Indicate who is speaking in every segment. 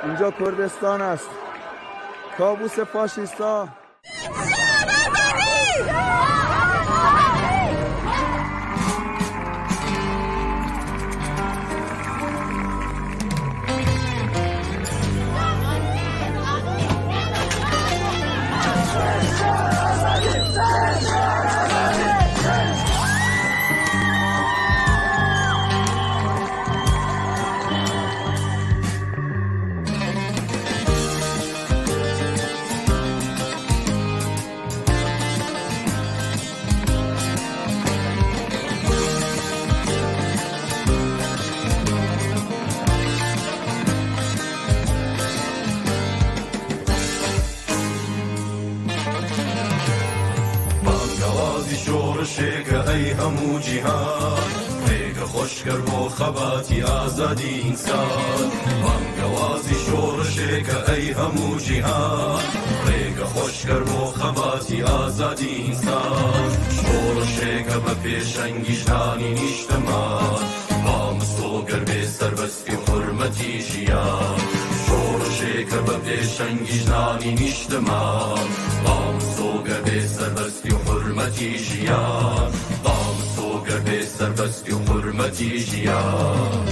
Speaker 1: اینجا کردستان است. کابوس فاشیستا.
Speaker 2: شێکە ئەی هەموو جیهان ڕێگە خۆشکەر بۆ خەباتی ئازادی ئینسان بانگەوازی شۆڕشێکە ئەی هەموو جیهان ڕێگە خۆشکەر بۆ خەباتی ئازادی ئینسان شۆڕشێکە بە پێشەنگی ژنانی نیشتمان با مستۆگەر بێ سەربەستی و حورمەتی ژیان شۆڕشێکە بە پێشەنگی ژنانی نیشتمان با مستۆگەر بێ سەربەستی و حورمەتی ژیان با مستۆگەر بێ سەربەستی و حورمەتی ژیان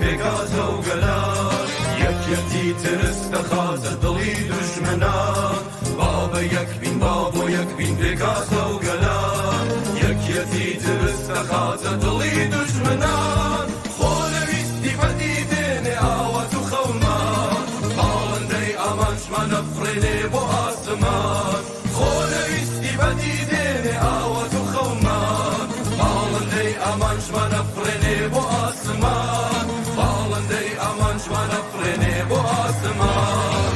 Speaker 2: پێکاتە و گەلان یەکێتی ترس دەخاتە دڵی دوژمنان با بە یەک بین با بۆ یەک بین پێکاتە و گەلان یەکێتی ترس دەخاتە دڵی دوژمنان خۆ نەویستی بەدیدێنێ ئاوات و خەومان باڵندەی ئامانجمان ئەفڕێنێ بۆ ئاسمان خۆ نەویستی بەدیدێنێ ئاوات و خەومان باڵندەی ئامانجمان ئەفڕێنێ بۆ ئاسمان باڵندەی ئامانجمان ئەفڕێنێ بۆ ئاسمان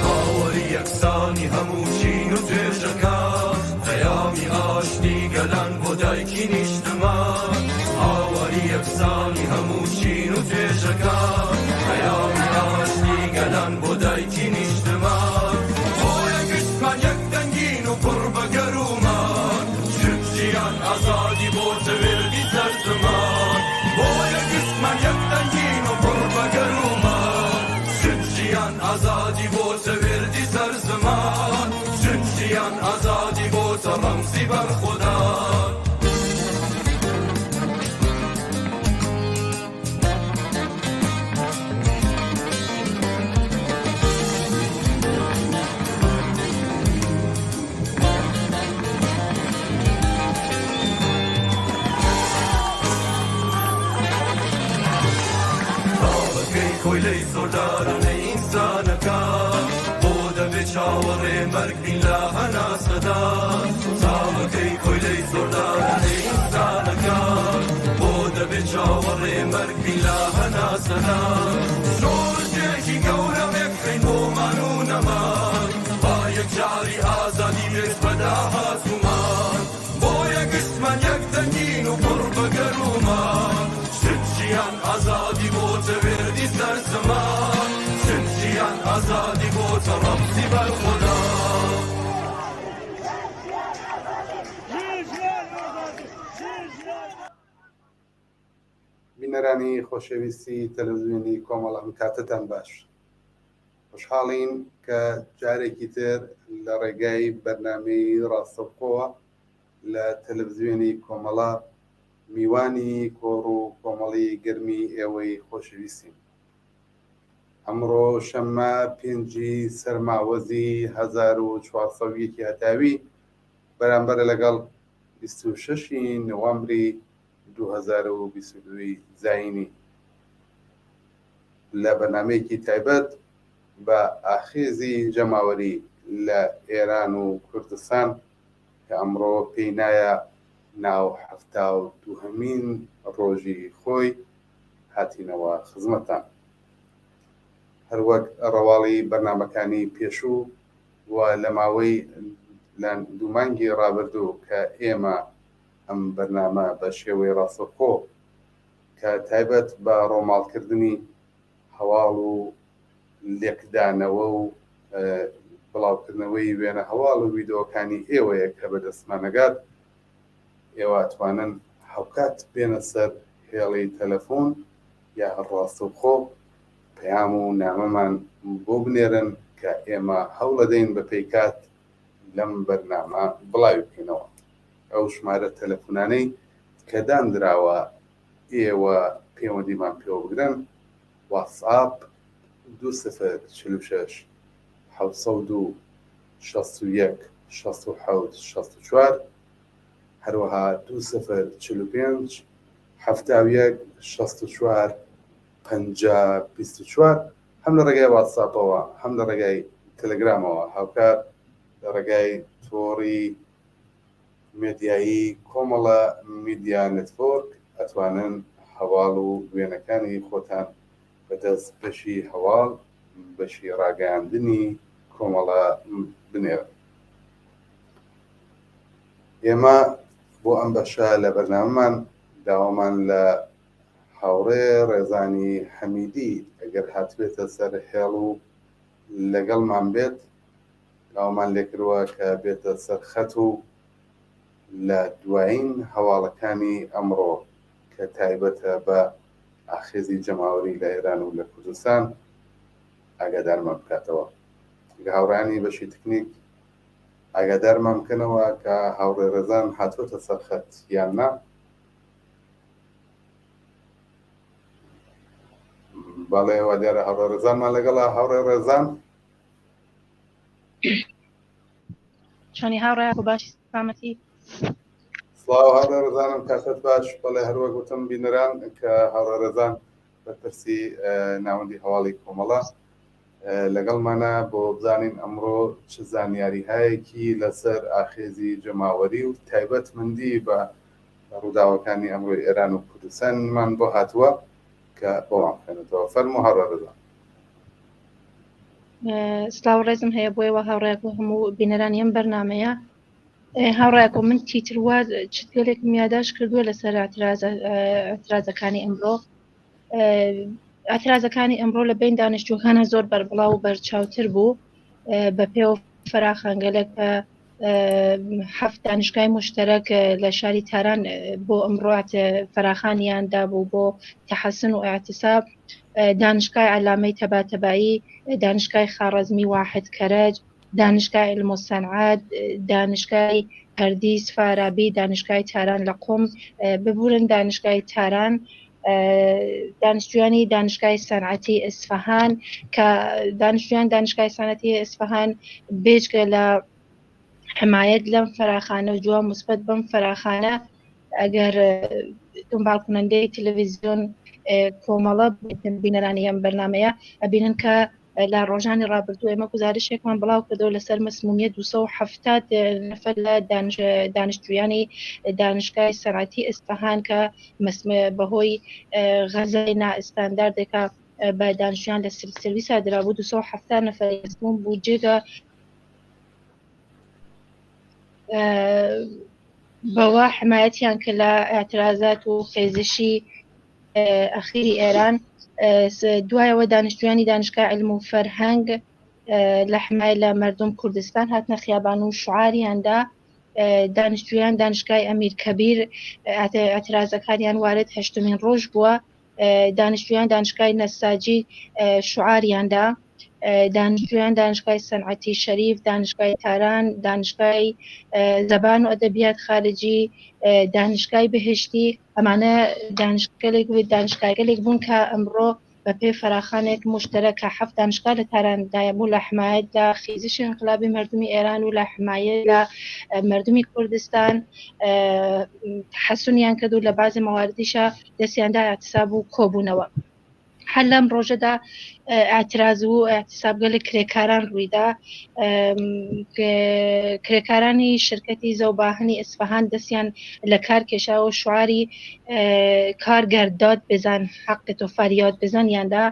Speaker 2: باوەری یەکسانی هەموو چین و توێژەکان پەیامی ئاشتی گەلان بۆ دایکی نیشتمان باوەری یەکسانی هەموو چین و توێژەکان پەیامی ئاشتی گەلان بۆ دایکی نیشتمان بۆ یەکشتمان یەک دەنگین و پڕ بە گەرومان چونک ژیان ئازادی بۆ تەوێردی سەر زمان بۆ یەکشتمان یەک دەنگین و پڕ بە گەرومان چونک ژیان ئازادی بۆ تەوێردی سەر زمان چونک ژیان ئازادی بۆ تە ڕەمزی بەرخودان کۆیلەی زۆردارانەی ئینسانەکان بۆ دەبێت چاوەڕێ مەرگ بین لە هەناسەدان چاوەکەی کۆیلەی زۆردارانەی ئینسانەکان بۆ دەبێت چاوەڕێ مەرگ بین لە هەناسەدان شۆڕشێکی گەورە بێکخەین بۆمان و نەمان با یەکجاری ئازادی بێت بەداهاتومان بۆ یەکشتمان یەک دەنگین و پڕ بە گەرومان ژیان ئازادی بۆ تەوێردی سەر زەمان چون ژیان ئازادی بۆ تە ڕەمزی بەرخودا
Speaker 3: بینەرانی خۆشەویستی تەلەڤیزیۆنی کۆمەڵ کاتتان باش خۆشحاڵین کە جارێکی تر لە ڕێگای بەرنامەی ڕاستەوخۆوە لە تەلەڤیزیۆنی کۆمەڵە میوانی کۆڕ و کۆمەڵی گەرمی ئێوەی خۆشەویستین. ئەمڕۆ شەممە 5 سەرماوەزی 1400 هەتاوی بەرامبەر لەگەڵ 26 نوامبری 2022 زاینی لە بەرنامەیەکی تایبەت بە ئاخێزی جەماوەری لە ئێران و کوردستان کە ئەمڕۆ پێی نایە ناو 72مین ڕۆژی خۆی هاتینەوە خزمەتان. هەروەک ڕەواڵی بەرنامەکانی پێشوو و لە ماوەی دوو مانگی ڕابردوو کە ئێمە ئەم بەرنامە بە شێوەی ڕاستەوخۆ کە تایبەت بە ڕۆماڵکردنی هەواڵ و لێکدانەوە و بڵاوکردنەوەی وێنە هەواڵ و ویدۆکانی ئێوەیە کە بەدەستمانەگات ئێوە ئەتوانن هەوکات بێنە سەر هێڵی تەلەفۆن یا ڕاستەوخۆ پەیام و نامەمان بۆ بنێرن کە ئێمە هەوڵەدەین بە پێیکات لەم بەرنامە بڵاوی بکەینەوە. ئەو ژمارە تەلەفۆنانەی کە دانراوە ئێوە پەیوەندیمان پێوە بگرن: واتساپ 2046 702 61 67 64 هەروەها 2045 71 64 50 24 هەم لە ڕێگای واتساپەوە هەم لە ڕێگای تەلەگرامەوە هاوکار لە ڕێگای تۆڕی مێدیایی کۆمەڵە میدیا نێتوۆرک ئەتوانن هەواڵ و وێنەکانی خۆتان بەدەست بەشی هەواڵ بەشی ڕاگەیاندنی کۆمەڵە بنێرن. ئێمە بۆ ئەم بەشە لە بەرنامەمان داوامان لە هاوڕێ ڕێزانی حەمیدی ئەگەر هاتبێتە سەر هێڵ و لەگەڵمان بێت داوامان لێکردووە کە بێتە سەر خەت و لە دوایین هەواڵەکانی ئەمڕۆ کە تایبەتە بە ئاخێزی جەماوەری لە ئێران و لە کوردستان ئاگادارمان بکاتەوە. هاوڕانی بەشی تکنیک ئاگادارمان بکەنەوە کە هاوڕێ ڕێزان هاتوۆتە سەر خەت یان نا. بەڵێ وا دیارە هاوڕێ ڕێزانمان لەگەڵا. هاوڕێ ڕێزان
Speaker 4: چۆنی هاوڕێ باشی سلامەتی؟
Speaker 3: سڵاو هاوڕێ ڕێزانم، کاتت باش. بەڵێ هەروە گوتم بینەران کە هاوڕێ ڕێزان بەپرسی ناوەندی هەواڵی کۆمەڵە لەگەڵمانە بۆ بزانین ئەمڕۆ چ زانیاریهایەکی لەسەر ئاخێزی جەماوەری و تایبەتمەندی بە ڕووداوەکانی ئەمڕۆی ئێران و کوردستانمان بۆ هاتووە کە بۆمان بخێنێتەوە. فەرموو هاوڕێ ڕێزان.
Speaker 4: سلااو ڕێزم هەیە بۆیەوە هاوڕێک و هەموو بینەرانی ئەم بەرنمەیە. هاوڕێک و من تیتروا چگەلێک میاداش کردووە لەسەر ئەترازەکانی ئەمڕۆ. ئەترازەکانی ئەمڕۆ لە بین دانیشتووەکانە زۆر بەربڵاو و بەرچاوتر بوو بە پێوە فراخانگەلێک هەفت دانیشگای مشتەرەک لە شاری تاران بۆ ئەمڕۆات فراخانیاندا بوو بۆ تەحەسن و ئاعتیساب، دانیشگای عەلامەی تەباتەبایی، دانیشگای خارەزمی واحد کەرەج، دانیشگای علم و سەنعات، دانیشگای پەردیس فارابی، دانیشگای تاران لە قوم ببورن، دانیشگای تاران، دانیشتوانی دانیشگای سەنعەتی ئیسفەهان کە دانیشتویان دانیشگای سەنعەتی ئیسفەهان بێجگە لە حمایەت لەم فراخانە و جواب مثبت بەم فراخانە ئەگەر دنبالکونەندەی تەلەڤیزیۆن کۆمەڵە بینەرانی ئەم بەرنمەیە ئەبینن کە لە ڕۆژانی ڕابردوو ئێمە گزارشێکمان بڵاو کردەوە لەسەر مەسمومیت 270 نەفەر لە دانیشتویانی دانیشگای سەنعەتی ئیسفەهان کە بەهۆی غەزای نائستانداردێکە بە دانیشتویان لە سرویسا درابوو 270 نەفەر مەسموم بوو جێگە بەوە حمایەتیان کە لە ئاعترازات و خێزشی ئەخیری ئێران. دوایەوە دانیشتویانی دانیشگای علم و فەرهەنگ لە حمای لە مردم کوردستان هاتنە خیابان و شعاریاندا. دانیشتویان دانیشگای ئەمیر کەبیر ئاعترازەکانیان وارد هەشتمین ڕۆژ بووە. دانیشتویان دانیشگای نەساجی شعاریاندا. دانیشتویان دانیشگای سەنعەتی شەریف، دانیشگای تاران، دانیشگای زەبان و ئەدەبیات خارجی، دانیشگای بهشتی، ئەمانە دانیشگاگەلێک بوون کە ئەمڕۆ بە پێ فراخانێک مشتەرەک کە هەفت دانیشگا لە تاراندا بوو لە حمایەت لە خێزشی انقلابی مردمی ئێران و لە حمایەت لە مردمی کوردستان حەسونیان کردو لە بازی مەواردیشە دەستیاندا ئاعتیساب و کۆبوونەوە. هەر لەم ڕۆژەدا ئاعتراض و اعتیسابگە لە کرێکاران ڕوویدا. کرێکارانی شرکەتی زەوباهنی ئیسفەهان دەستیان لە کار کێشاوە شعاری کارگەرداد بزان حقت و فەریاد بزان یاندا.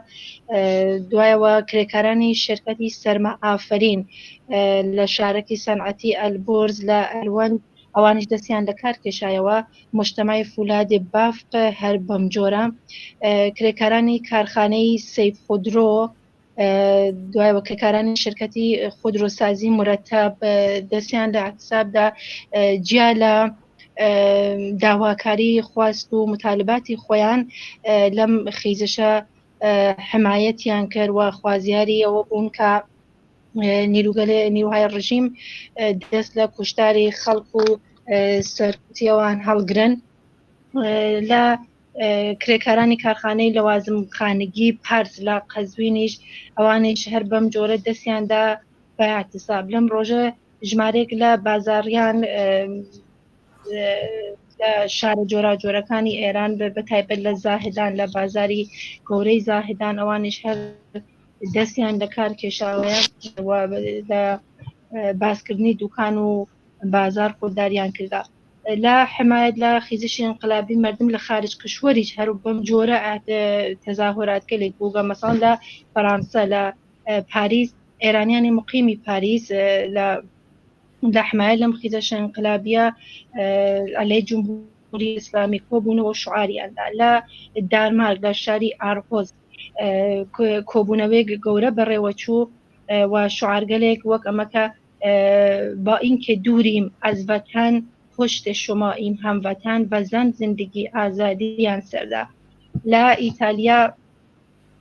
Speaker 4: دوایەوە کرێکارانی شرکەتی سەرمە ئافرین لە شارەکی سەنعەتی ئەلبۆرز لە ئەلوەند ئەوانش دەستیان لە کار کێشایەوە مجتەمای فولادی بافق هەر بەم جۆرە. کرێکارانی کارخانەی سەیف خودرۆ دوایەوە کرێکارانی شرکەتی خودرۆسازی مرەتەب دەستیان لە اعتیسابدا جیا لە داواکاری خواست و مطالباتی خۆیان لەم خیزشە حمایەتیان کرد و خوازیاری ئەوە بوون کە نیروهای ڕژیم دەست لە کوشتاری خەڵک و سەرکوتیەوان هەڵگرن. لە کرێکارانی کارخانەی لەوازم خانگی پارس لە قەزوینیش ئەوانش هەر بەم جۆرە دەستیاندا بە اعتیساب. لەم ڕۆژە ژمارێک لە بازاڕیان لە شارە جۆراجۆرەکانی ئێران بەتایبەت لە زاهدان لە بازاری گەورەی زاهدان ئەوانش هەر دەستیان لە کار کێشاوەیە لە باسکردنی دوکان و بازار خۆداریان کردا. لە حمایەت لە خیزشی انقلابی مردم لە خارج کشوەریش هەر بەم جۆرە تەزاهورات گەلێک بووگە مەسەڵەن لە فەرانسە لە پاریس ئێرانیانی مقیمی پاریس لە حمایەت لەم خیزشە انقلابیە عەلەی جمهوری ئیسلامی کۆبوونەوە شعاریاندا. لە دانمارک لە شاری ئارهۆز کۆبوونەوەی گەورە بەڕێوەچوو و شعارگەلێک وەک ئەمەکە با اینکه دوریم از وطن پشت شما ایم هموطن و زن زندگی ئازادییان سەردا. لە ئیتالیا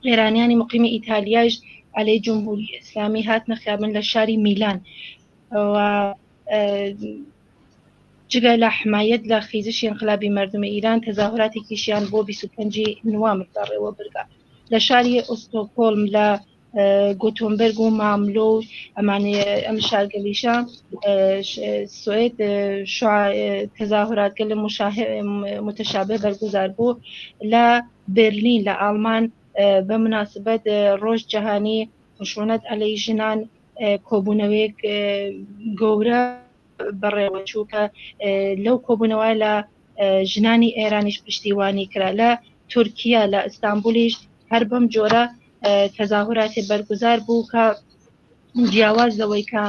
Speaker 4: ئێرانیانی مقیمی ئیتالیاش عەلەی جمهوری ئیسلامی هاتنە خیابان لە شاری میلان و جگە لە حمایەت لە خیزشی انقلابی مردم ئیران تەزاهوراتێکیشیان بۆ 25 نوامبر دەڕێوە برگا. لە شاری ئۆستۆکۆلم لە گۆتۆنبەرگ و ماملۆ و ئەم شارگەلیشە سوێد تەزاهوراتگە لە متشابه بەرگوزار بوو. لە برلین لە ئاڵمان بە مناسبەت ڕۆژ جەهانی خشونەت عەلەی ژنان کۆبوونەوەیەک گەورە بەڕێوەچوو کە لەو کۆبوونەوە لە ژنانی ئێرانیش پشتیوانی کرا. لە تورکیا لە ئیستانبولیش هەر بەم جۆرە تەزاهوراتی بەرگوزار بوو کە جیاواز لەوەی کە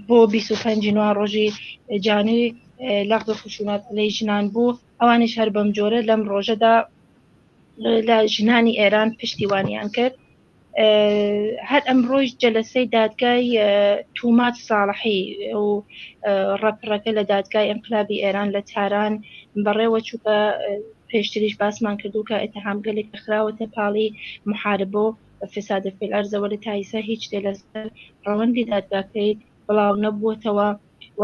Speaker 4: بۆ 25 نوامبر ڕۆژی جانوی لەغز خشونەت عەلەی ژنان بوو ئەوانش هەر بەم جۆرە لەم ڕۆژەدا لە ژنانی ئێران پشتیوانیان کرد. هەر ئەمڕۆژ جەلسەی دادگای تومات ساڵحی و ڕەپڕەکە لە دادگای ئەنقلابی ئێران لە تاران بەڕێوە چووکە پێشتریش باسمان کردو کە ئەتهامگەلێک دەخراوەتە پاڵی محاربە و فساد فی الأرض لە تایسە هیچ شتێ لەسەر ڕەوەندی دادگاکەی بڵاو نەبووەتەوە و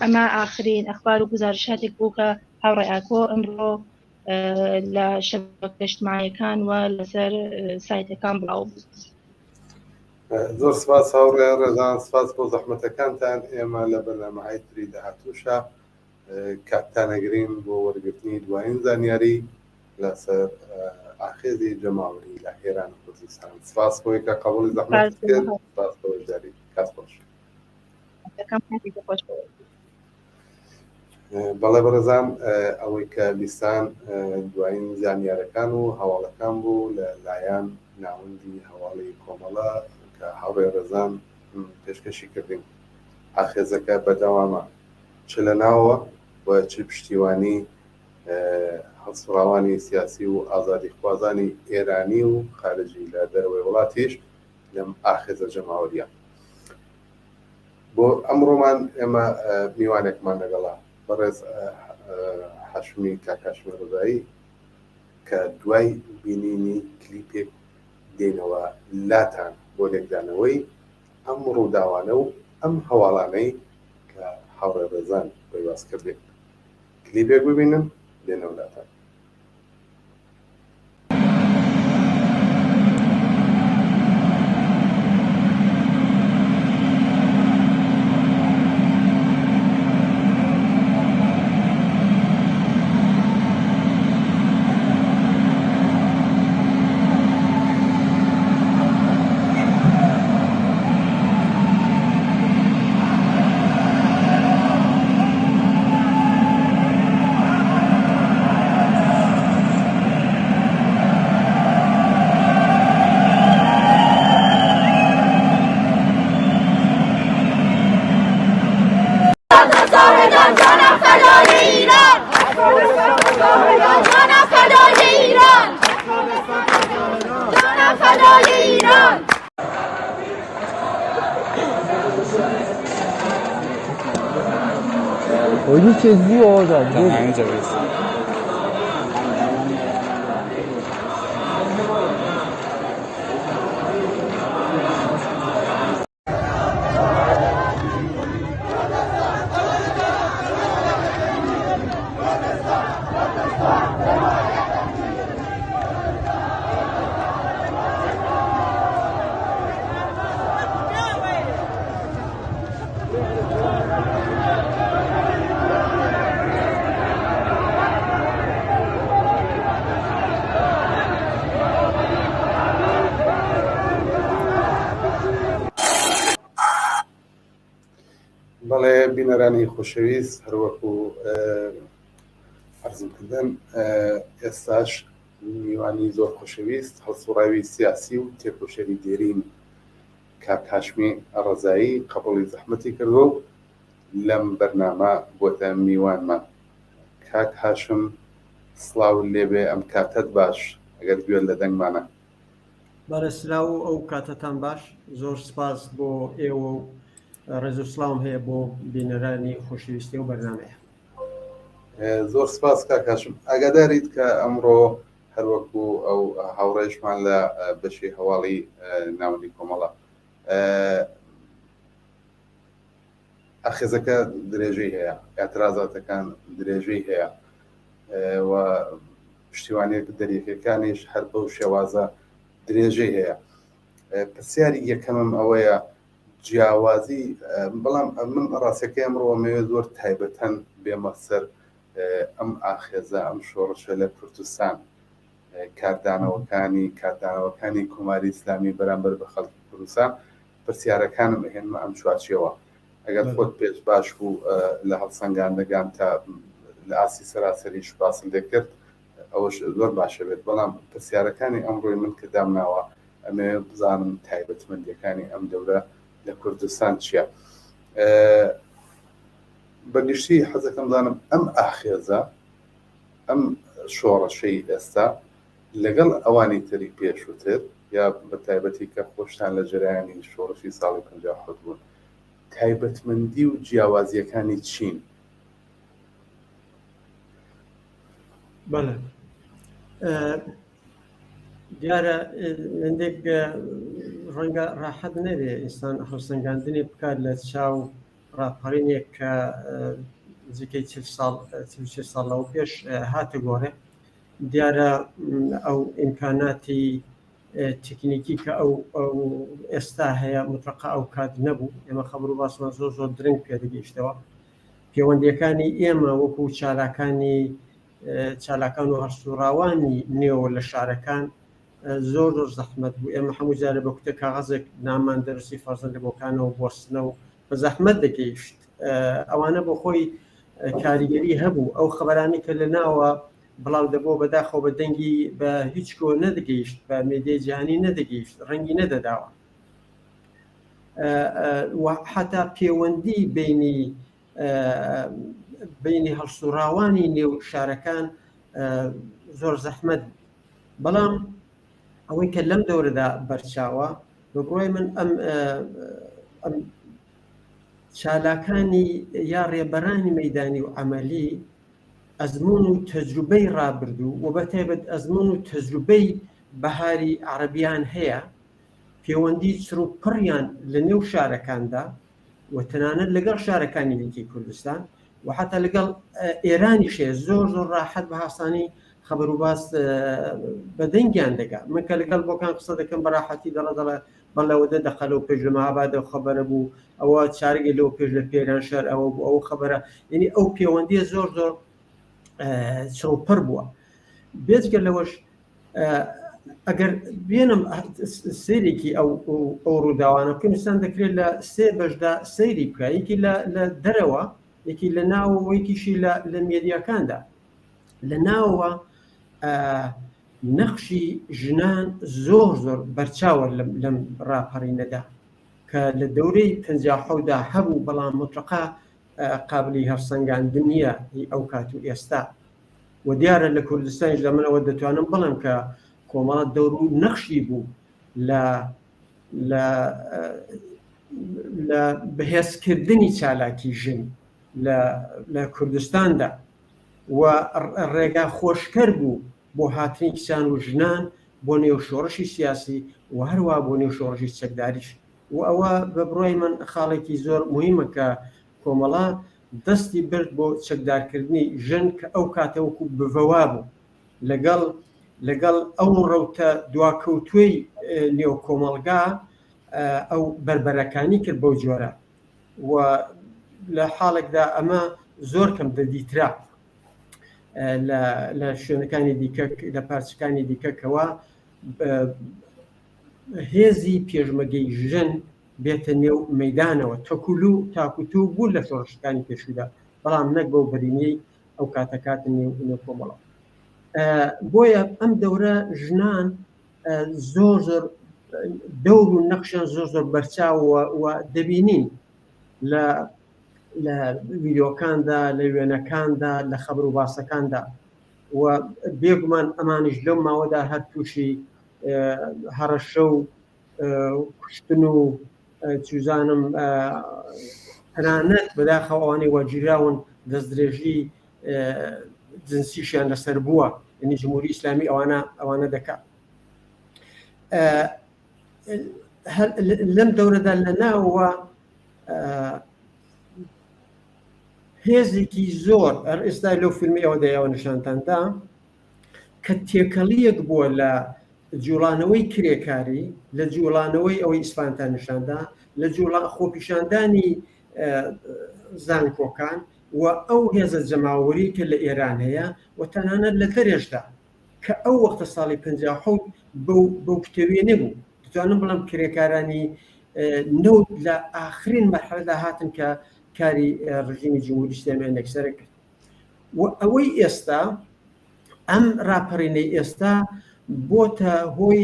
Speaker 4: ئەمە ئاخرین ئەخبار و گزارشاتێک بوو کە هاوڕێ ئاکۆ ئەمڕۆ لە شەبکە اجتماعیەکان و لەسەر سایتەکان بڵاو بوو.
Speaker 3: زۆر سپاس هاوڕێ ڕێزان، سپاس بۆ زەحمەتەکانتان. ئێمە لە بەرنامەهای تری داهاتووشە کاتتانەگرین بۆ وەرگرتنی دوایین زانیاری لەسەر ئاخێزی جەماوەری لە هێران کوردستان. سپاس بۆی کە قبوڵی زەحمەت کرد. سپاس بۆ وەجداری کاس بۆش. بەڵێ بەڕێزان، ئەوەی کە بیستان دوایین زانیارەکان و هەواڵەکان بوو لە لایەن ناوەندی هەواڵی کۆمەڵە کە هاوڕێ ڕێزان پێشکەشی کردین. ئاخێزەکە بەدەوامە چ لە ناوە و چ پشتیوانی هەڵسوڕاوانی سیاسی و ئازادی خوازانی ئێرانی و خارجی لە دەرەوەی وڵاتیش لەم ئاخێزە جەماوەریە. بۆ ئەمڕۆمان ئێمە میوانێکمان لەگەڵا بەڕێز حەشمی کاکاشمی ڕزایی کە دوای بینینی کلیپێک دێنەوە لاتان بۆ لێکدانەوەی ئەم ڕووداوانە و ئەم هەواڵانەی کە هاوڕێ ڕێزان پەیواز کردێت. کلیپێک ببینن دێنەوە لاتان.
Speaker 5: هیچ چیزی آزاد
Speaker 6: همینجا بس
Speaker 3: بەڵێ بینەرانی خۆشەویست هەروەکو عەرزم کردن ئێستاش میوانی زۆر خۆشەویست هەڵسوڕاوی سیاسی و تێکۆشەری دێرین کاک هاشمی ڕەزایی قبوڵی زەحمەتی کردووە و لەم بەرنامە بۆتە میوانمان. کاک هاشم سڵاو لێبێ ئەم کاتت باش ئەگەر گوێ لە دەنگمانە.
Speaker 7: بەرەسلااو ئەو کاتتان باش زۆر سپاس بۆ ئێوە و ڕێز و سڵاوم هەیە بۆ بینەرانی خۆشەویستی و بەرنامەیە.
Speaker 3: زۆر سپاس کاک هاشم. ئاگاداریت کە ئەمڕۆ هەروەکو ئەو هاوڕێژمان لە بەشی هەواڵی ناوەندی کۆمەڵە ئەخێزەکە درێژەی هەیە، ئاعترازاتەکان درێژەی هەیە و پشتیوانێک دەریەکەکانیش هەر بەو شێوازە درێژەی هەیە. پرسیاری یەکەمم ئەوەیە جیاوازی، بەڵام من ڕاستەکەی ئەمڕۆمەوێ زۆر تایبەتەن بێمە سەر ئەم ئاخێزە ئەم شۆڕشە لە کوردستان، کاردانەوەکانی کۆماری ئیسلامی بەرامبەر بە خەڵکی کوردستان. پرسیارەکانم هێنمە ئەم چوارچێوە ئەگەر خۆت پێش باش بوو لە هەڵسەنگاندەکان تا لە ئاسی سەراسەریش باسم لێ کرد ئەوەش زۆر باشە بێت. بەڵام پرسیارەکانی ئەمڕۆی من کە دامناوە ئەمێ بزانم تایبەتمەندیەکانی ئەم دەورە لە کوردستان چییە. بەگشتی حەزەکەم دانم ئەم ئاخێزە ئەم شۆڕەشەی ئێستا لەگەڵ ئەوانی تری پێشووتر یا بە تایبەتی کە خۆشتان لە جریانی شۆڕشی ساڵی 57 بوون تایبەتمەندی و جیاوازیەکانی چین؟
Speaker 7: بەڵێ دیارە هەندێک ڕەنگە ڕاحەت نەبێ ئینسان هەڵسەنگاندنی بکات لە چاو ڕاپەڕینێک کە نزیکەی 40 ساڵ لەو پێش هاتە گۆڕێ. دیارە ئەو ئیمکاناتی تکنیکی کە ئەو ئێستا هەیە مطلقا ئەو کات نەبوو. ئێمە خەبر و باسمان زۆر درنگ پێدەگەیشتەوە. پەیوەندیەکانی ئێمە وەکو چالاکان و هەرسوڕاوانی نێوە لە شارەکان زۆر زەحمەت بوو. ئێمە هەموو جارە بە کوتە کاغەزێک نامان دەرسی فەرزەن لە بۆکانەوە بۆستنەوە بە زەحمەت دەگەیشت. ئەوانە بۆ خۆی کاریگەری هەبوو. ئەو خەبەرانی کە لە ناوە بڵاو دەبۆ بەداخەوە بە دەنگی بە هیچ کۆ نەدەگەیشت، بە مێدیای جیهانی نەدەگەیشت، ڕەنگی نەدەداوە. حتا پەیوەندی بینی هەڵسوڕاوانی نێو شارەکان زۆر زەحمەت. بەڵام ئەوەی کە لەم دەورەدا بەرچاوە بەگوڕای من ئەم چالاکانی یا ڕێبەرانی مەیدانی و عەمەلی ئەزمون و تەجروبەی ڕابردوو و بەتایبەت ئەزمون و تەجروبەی بەهاری عەرەبیان هەیە، پەیوەندی چڕوپڕیان لە نێو شارەکاندا و تەنانەت لەگەڵ شارەکانی دیکەی کوردستان و حتا لەگەڵ ئێرانیشێ زۆر ڕاحەت بە هاسانی خەبەر و باس بەدەنگیان دەگات. من کە لەگەڵ بۆکان قسە دەکەم بەراحەتی دەڵێ بەڵەوەدە دەخەلە و پێش لە مەهابادە خەبەرە بوو، ئەوە چارگی لەوە پێش لە پێران شەر ئەوە بوو، ئەو خەبەرە. یعنی ئەو پەیوەندیە زۆر چڕوپڕ بووە. بێجگە لەوەش ئەگەر بێنم سێرێکی ئەو ڕووداوانە کوردستان دەکرێت لە سێ بەشدا سەیری بکە، یەکی لە دەرەوە، یەکی لە ناوەوە، یەکیشی لە مێدیاکاندا. لە ناوەوە نەخشی ژنان زۆر بەرچاوە لەم ڕاپەڕینەدا کە لە دەورەی 57دا هەبوو، بەڵام مطلقا قابلی هەڵسەنگاندن نییە ئەو کات و ئێستا. و دیارە لە کوردستانیش لە منەوە دەتوانم بڵم کە کۆمەڵە دەور و نەخشی بوو لە بەهێزکردنی چالاکی ژن لە کوردستاندا و ڕێگا خۆشکەر بوو بۆ هاتنی کچان و ژنان بۆ نێو شۆڕشی سیاسی و هەروە بۆ نێو شۆڕشی چەکداریش و ئەوە بە بڕای من خاڵێکی زۆر مهمە کە کۆمەڵا دەستی برد بۆ چەکدارکردنی ژن کە ئەو کاتەوەکو بڤەوا بوو لەگەڵ ئەو ڕەوتە دواکەوتووی نێو کۆمەڵگا ئەو بربەرەکانی کرد بەو جۆرە و لە حاڵێکدا ئەمە زۆر کەم دەدیترا لە شوێنەکانی دیکە لە پارچەکانی دیکەکەوە هێزی پێشمەگەی ژن بێتە نێو مەیدانەوە تەکولو تاکوتو بوو لە شۆڕشەکانی پێشودا بەڵام نەک بەو بەرینەی ئەو کاتەکاتە نێو کۆمەڵە بۆیە ئەم دەورە ژنان زۆر زۆر دەور و نەخشیان زۆر زۆر بەرچاوە و دەبینین لە ویدیۆکاندا لە وێنەکاندا لە خەبر و باسەکاندا و بێگومان ئەمانش لەو ماوەدا هەر تووشی هەڕەشە و کوشتن و چوزانم تەنانەت بەداخەوە ئەوانەی وەجیراون دەستدرێژی جنسیشیان لەسەر بووە یعنی جمهوری ئیسلامی ئەوانە دەکات لەم دەورەدا لە ناوەوە هێزێکی زۆر ئێستا لەو فیلمی ئەوە دەیەوە نیشانتاندا کە تێکەڵیەک بووە لە جوڵانەوەی کرێکاری لە جوڵانەوەی ئەوەی ئیسپانتان نیشاندا لە خۆپیشاندانی زانکۆکان و ئەو هێزە جەماوەری کە لە ئێران هەیە و تەنانەت لە دەرێشدا کە ئەو وەختە ساڵی 57 بەو کتێوێ نەبوو دەتوانم بڵم کرێکارانی نەوت لە ئاخرین مەرحەلەدا هاتن کە کاری ڕژیمی جمهوری ئیسلامی نەکسەرە کرد و ئەوەی ئێستا ئەم راپەڕینەی ئێستا بۆتە هۆی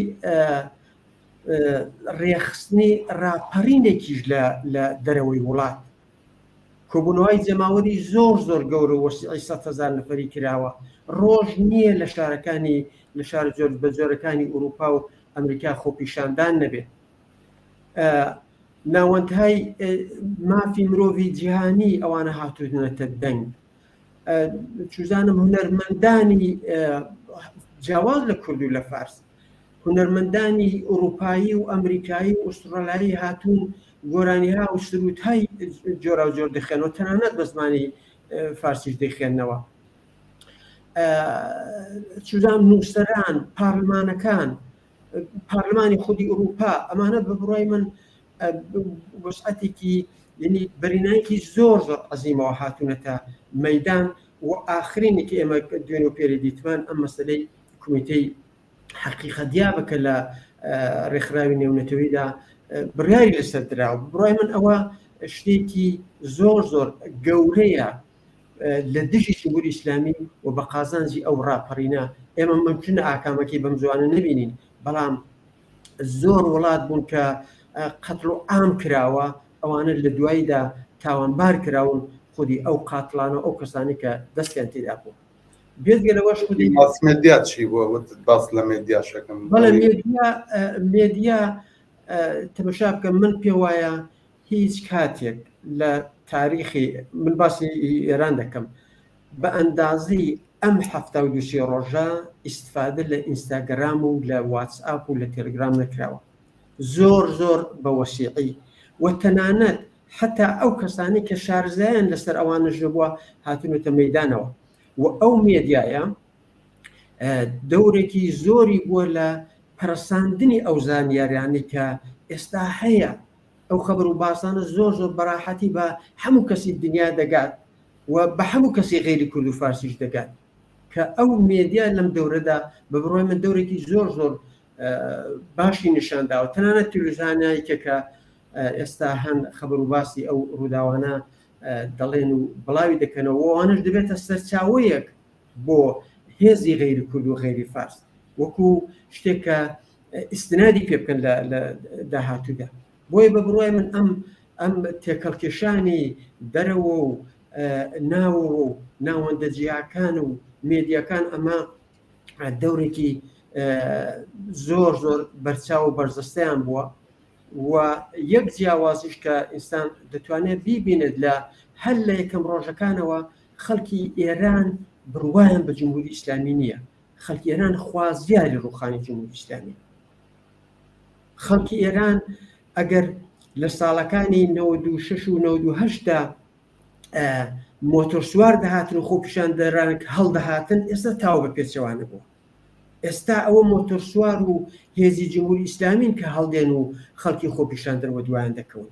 Speaker 7: ڕێخستنی راپەڕینێکیش لە دەرەوەی وڵات کۆبوونەوەی جەماوەری زۆر گەورە وەسیعی 100,000 نەفەری کراوە ڕۆژ نییە لە شارەکانی لە شار بەجۆرەکانی ئوروپا و ئەمریکا خۆپیشاندان نەبێت ناوەندهای مافی مرۆڤی جیهانی ئەوانە هاتوونەتە دەنگ چوزانم هونەرمەندانی جیاواز لە کورد و لە فارس هونەرمەندانی ئوروپایی و ئەمریکایی و ئوسترالایی هاتوون گۆرانیها و سروتهای جۆرا و جۆر دەخێنەوە تەنانەت بە زمانی فارسیش دەخێنەوە چوزان نووسەران پارلمانەکان پارلمانی خودی ئوروپا ئەمانە بە بڕای من وسعەتێکی یعنی بەرینایەکی زۆر عەزیمەوە هاتوونەتە مەیدان و ئاخرینێکی ئێمە دوێنێ و پێری دیتمان ئەم مەسەلەی کۆمیتەی حەقیقەت دیابەکە لە ڕێکخراوی نێونەتەوەیدا بڕیاری لەسەر دراوە بڕای من ئەوە شتێکی زۆر گەورەیە لە دژی جمهوری ئیسلامی و بە قازانجی ئەو ڕاپەڕینە ئێمە ممکنە ئاکامەکەی بەم جوانە نبینین بەڵام زۆر وڵات بوون کە قەتڵ و عام کراوە ئەوانە لە دواییدا تاوانبار کراون خودی ئەو قاتڵانە ئەو کەسانی کە دەستیان تێدا بوو بێزگەلەوەش خودی
Speaker 3: مێدیا چی بووە باس لە مێدیاشەکەم
Speaker 7: بەڵێ مێدیا تەمەشا بکە من پێ وایە هیچ کاتێک لە تاریخی من باسی ئێران دەکەم بە ئەندازی ئەم 72 ڕۆژە ئیستفادە لە ئینستاگرام و لە واتسئاپ و لە تێلگرام نەکراوە زۆر بە وەسیعی و تەنانەت حتا ئەو کەسانی کە شارزایان لەسەر ئەوانش بووە هاتونەتە مەیدانەوە و ئەو مێدیایە دەورێکی زۆری بووە لە پەرساندنی ئەو زانیاریانی کە ئێستا هەیە ئەو خەبر و باسانە زۆر بەراحەتی بە هەموو کەسی دنیا دەگات و بە هەموو کەسی غێری کورد و فارسیش دەگات کە ئەو مێدیا لەم دەورەدا بە بڕای من دەورێکی زۆر باشی نیشانداوە تەنانەت تیلویزیۆنایەکە کە ئێستا هەن خەبر و باسی ئەو ڕووداوانە دەڵێن و بڵاوی دەکەنەوە ئەوانش دەبێتە سەرچاوەیەک بۆ هێزی غێری کورد و غێری فارس وەکو شتێکە ئیستنادی پێ بکەن لە داهاتوودا بۆیە بە بڕای من ئەم تێکەڵکێشانی دەرەوە و ناوە و ناوەندەجیاکان و مێدیەکان ئەمە دەورێکی زۆر بەرچاو و بەرزەستەیان بووە و یەک جیاوازیش کە ئینسان دەتوانێت بیبینێت لە هەر لە یەکەم ڕۆژەکانەوە خەڵکی ئێران بڕوایان بە جمهوری ئیسلامی نییە. خەڵکی ئێران خوازیاری ڕوخانی جمهوری ئیسلامی. خەڵکی ئێران ئەگەر لە ساڵەکانی 96 و 98دا مۆتۆرسوار دەهاتن و خۆپیشان دەران هەڵدەهاتن، ئێستا تاو بە پێچەوانە بووە. ئێستا ئەوە مۆتۆرسوار و هێزی جمهوری ئیسلامین کە هەڵدێن و خەڵکی خۆپیشاندن و دوایان دەکەون.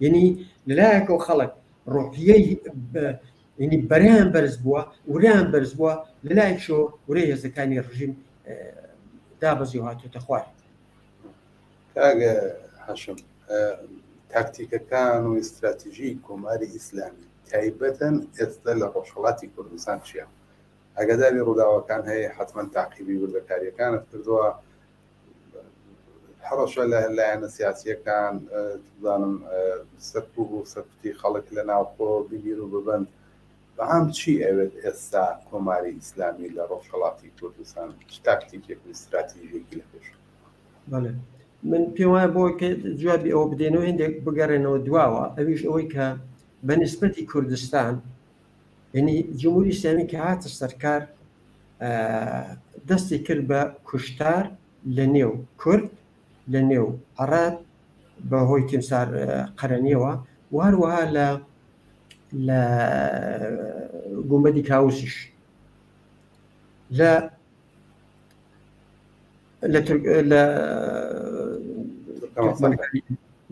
Speaker 7: یعنی لەلایەکەوە خەڵک ڕۆحیەی ینی بەریان بەرز بووە، وریان بەرز بووە، لەلایەکشەوە وەرەی هێزەکانی ڕژیم دابەزی و هاتوۆتە خوار.
Speaker 3: کاگە هاشم، تاکتیکەکان و ئیستراتیژی کۆماری ئیسلامی تایبەتەن ئێستا لە ڕۆژهەڵاتی کوردستان چییە؟ ئەگەداری ڕووداوەکان هەیە حتمما تاقیبی وردەکاریەکانت کردووە، حڕەشە لە لایەنە سیاسیەکان دانم سەرکوب و سەرکوتی خەڵک لە ناوخۆ بگیر و ببند. بەعام چی ئەوێت ئێستا کۆماری ئیسلامی لە ڕۆژهەڵاتی کوردستان تاکتیکێک و استراتیژیەکی لە پێش؟
Speaker 7: بەڵێ، من پێم وایە بۆ کە جوابی ئەوە بدێنەوە هێندێک بگەڕێنەوە دواوە، ئەویش ئەوەی کە بە نیسبەتی کوردستان، یعنی جمهوری ئیسلامی کە هاتە سەرکار دەستی کرد بە کوشتار لە نێو کورد، لە نێو عەرەب بەهۆی تیمسار قەرەنیەوە، و هەروەها لە گومبەدی کاووسیش لە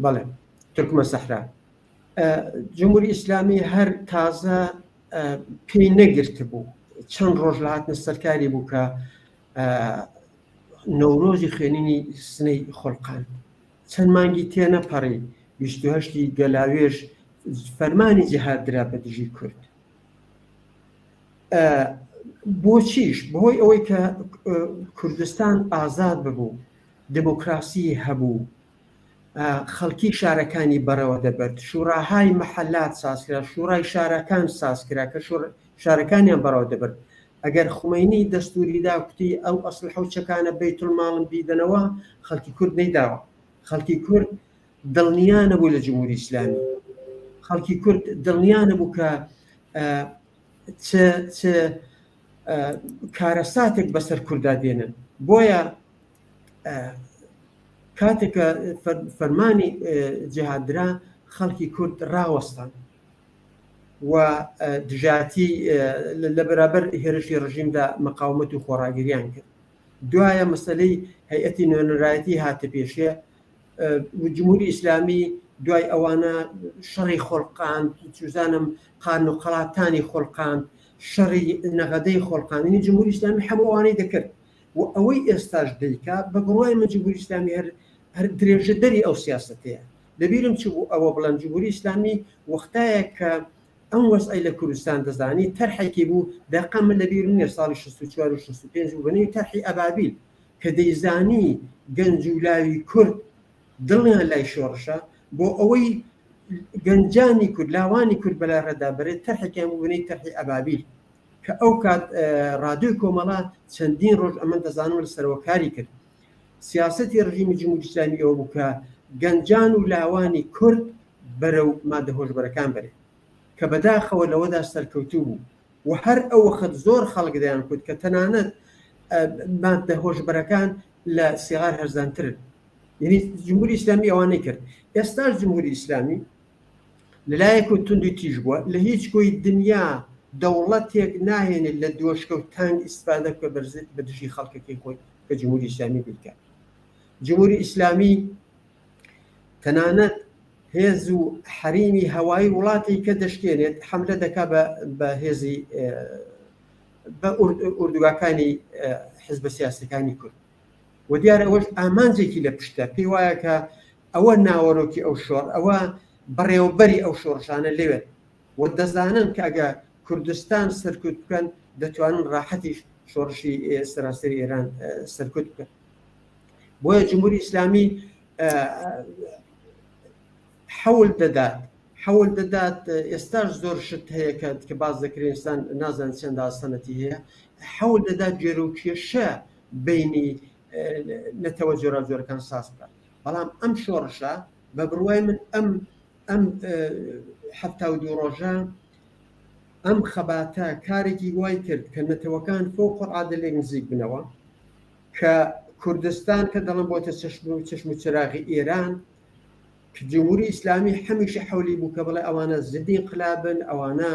Speaker 7: بەڵێ تورکمە سەحرا. جمهوری ئیسلامی هەر تازە پێی نەگرت بوو، چەند ڕۆژ لە هاتنە سەرکاری بوو کە نەورۆزی خوێنینی سنەی خۆڵقان چەند مانگی تێنەپەڕی 28 گەلاوێژ فەرمانی جیهادرا بە دژی کورد. بۆچیش؟ بەهۆی ئەوەی کە کوردستان ئازاد ببوو، دموکراسی هەبوو، خەڵکی شارەکانی بەرەوە دەبێت، شوراهای مەحەلات سازکرا، شورای شارەکان سازکرا کە شارەکانیان بەرەوە دەبێت. ئەگەر خومەینی دەستوریدا کوتی ئەو ئەسلحە و چەکانە بەیتولماڵم بیدەنەوە، خەڵکی کورد نەیداوە. خەڵکی کورد دڵنیا نەبوو لە جمهوری ئیسلامی، خەڵکی کورد دڵنیا نەبوو کە چ کارەساتێک بەسەر کووردا دێنن. بۆیە کاتێککە فەرمانی جیهادرا، خەڵکی کورد ڕاوەستان و دژاتی لە بەرابەر هێرشی ڕژیمدا مەقاومەت و خۆڕاگیریان کرد. دوایە مەسەلەی هەیئەتی نوێنەرایەتی هاتە پێشێ، جمهوری ئیسلامی دوای ئەوانە شەڕی خۆڵقان، چوزانم قان و قەڵاتانی خۆڵقان، شەڕی نەغەدەی خۆڵقانینی جمهوری ئیسلامی هەموو ئەوانەی دەکرد و ئەوەی ئێستاش دەیکا بە بڕوای من جمهوری ئیسلامی هەر درێژە دەری ئەو سیاسەتەیە. لەبیرم چ بوو ئەوە بڵێن جمهوری ئیسلامی وەختایە کە ئەم وەسعی لە کوردستان دەزانی تەرحێکی بوو، دەقا من لەبیرم نییە ساڵی 64 و 65 بوو بەنێوی تەرحی ئەبابیل کە دەیزانی گەنج و لاوی کورد دڵیان لای شۆڕشە بۆ ئەوەی گەنجانی کورد، لاوانی کورد بەلای ڕێدا بەرێت، تەرحێکیان بوو بنەی تەرحی ئەبابیل کە ئەو کات ڕادیۆی کۆمەڵە چەندین ڕۆژ ئەمە دەزانم لە سەرۆکاری کرد. سیاسەتی ڕژیمی جمهوری ئیسلامی ئەوە بوو کە گەنجان و لاوانی کورد بەرەو مادە هۆشبەرەکان بەرێت کە بەداخەوە لەوەدا سەرکەوتوو بوو و هەر ئەو وەخت زۆر خەڵک دەیان کورد کە تەنانەت مادە هۆشبەرەکان لە سیغار هەرزانترن. یعنی جمهوری ئیسلامی ئەوانەی کرد. ئێستاش جمهوری ئیسلامی لەلایەک و توندی تیژ بووە، لە هیچ کۆی دنیا دەوڵەتێک ناهێنێت لە دۆشکە و تانگ ئیسفادە بکە بە دژی خەڵکەکەی خۆی کە جمهوری ئیسلامی بکات. جمهوری ئیسلامی تەنانەت هێز و حەریمی هەوایی وڵاتی کە دەشکێنێت حەملە دەکا بە هێزی بە ئوردوگاکانی حیزبە سیاسەکانی کورد و دیارە ئەوەش ئامانجێکی لە پشتە، پێی وایە کە ئەوە ناوەڕۆکی ئەو شۆڕ، ئەوە بەڕێوەبەری ئەو شۆڕشانە لەوێت و دەزانن کە ئەگە کوردستان سەرکوت بکەن دەتوانن ڕاحەتی شۆڕشی سەراسەری ئێران سەرکوت بکەن. بۆیە جمهوری ئیسلامی حەول دەدات ئێستاش زۆر شت هەیە کە باز دەکرێنستان نازان چەند ئاسەنەتی هەیە، حەول دەدات گێرە و کێشە بینی نەتەوە جۆرەکان ساز بکات. بەڵام ئەم شۆڕشە بە بڕوای من ئەم ئەم هەفتا و دوو ڕۆژە ئەم خەباتە کارێکی وای کرد کە نەتەوەکان فوقالعادە لێک نزیک بنەوە کە کوردستان کە دەڵم بۆتە چەشم و چراغی ئێران کە جمهوری ئیسلامی هەمیشە حەولی بوو کە بڵێ ئەوانە زدی انقلابن، ئەوانە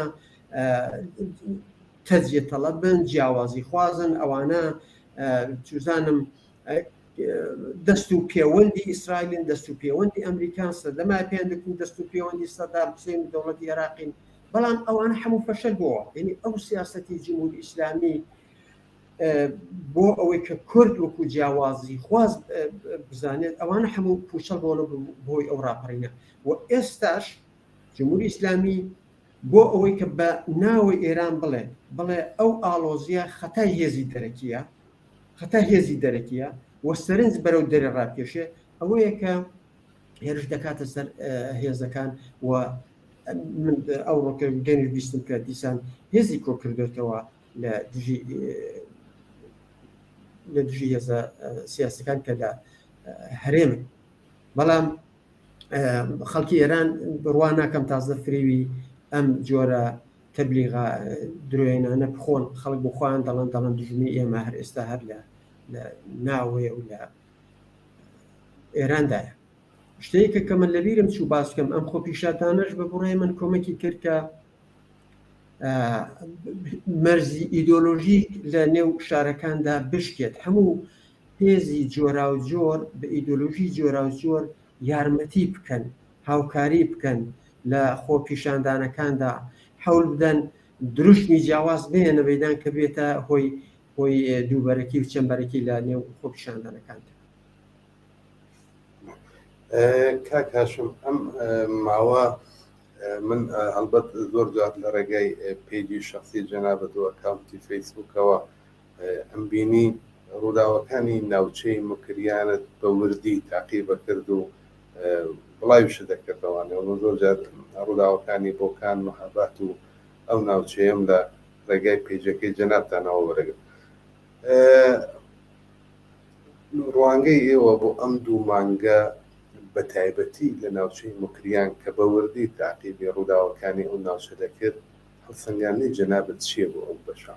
Speaker 7: تەجزیە تەڵەبن، جیاوازی خوازن، ئەوانە چوزانم دەست و پەیوەندی ئیسرائیلن، دەست و پەیوەندی ئەمریکان سەردەمای پێیان دەکەن دەست و پەیوەندی سەدام حوسێن و دەوڵەتی عێراقین. بەڵام ئەوانە هەموو فەشەل بووە. یعنی ئەو سیاسەتی جمهوری ئیسلامی بۆ ئەوەی کە کورد وەکو جیاوازی خواز بزانێت ئەوانە هەموو پوچەڵ بۆی ئەو ڕاپەڕینە. و ئێستاش جمهوری ئیسلامی بۆ ئەوەی کە بە ناوی ئێران بڵێ ئەو ئاڵۆزیە خەتای هێزی دەرەکیە و سەرنج بەرەو دەرە ڕاکێشێ، ئەوەیە کە هێرش دەکاتە سەر هێزەکان. و من ئەو ڕۆکە گەنج بیستم کە دیسان هێزی کۆ کردوێتەوە لە دژی هێزە سیاسەکان کە لە هەرێمن. بەڵام خەڵکی ئێران بڕوان ناکەم تازە فریوی ئەم جۆرە تەبلیغە درۆێنانە بخۆن. خەڵک بخۆیان دەڵێن دژمی ئێمە هەر ئێستا هەر لە ناوێ و لە ئێراندایە. شتەیەکە کە من لەبیرم چوو باس بکەم، ئەم خۆپیشاتانەش بە بڕای من کۆمەکی کرد کە مەرزی ئیدۆلۆژیک لە نێو شارەکاندا بشکێت. هەموو هێزی جۆرا و جۆر بە ئیدۆلۆژی جۆرا و جۆر یارمەتی بکەن، هاوکاری بکەن لە خۆپیشاندانەکاندا، هەوڵ بدەن دروشمی جیاواز بێنە بەیدان کە بێتە هۆی دووبەرەکی و چەمبەرەکی لە نێو خۆپیشاندانەکاندا.
Speaker 3: کاک هاشم ئەم ماوە من ئەلبەت زۆر جات لە ڕێگای پێیجی شخصی جەنابەت و ئەکاونتی فەیسبووکەوە ئەم بینی ڕووداوەکانی ناوچەی مکریانت بە وردی تاقیبە کرد و بڵاویشە دەکردەوانەوە. زۆر جار ڕووداوەکانی بۆکان مەحەبات و ئەو ناوچەیەم لە ڕێگای پێیجەکەی جەنابتانەوە وەرەگرت. ڕوانگەی ئێوە بۆ ئەم دوو مانگە بە تایبەتی لە ناوچەی مکریان کە بە وردی تاقیبی ڕووداوەکانی ئەو ناوچە دەکرد، هەڵسەنگاندنی جەنابەت چییە بۆ ئەو بەشە؟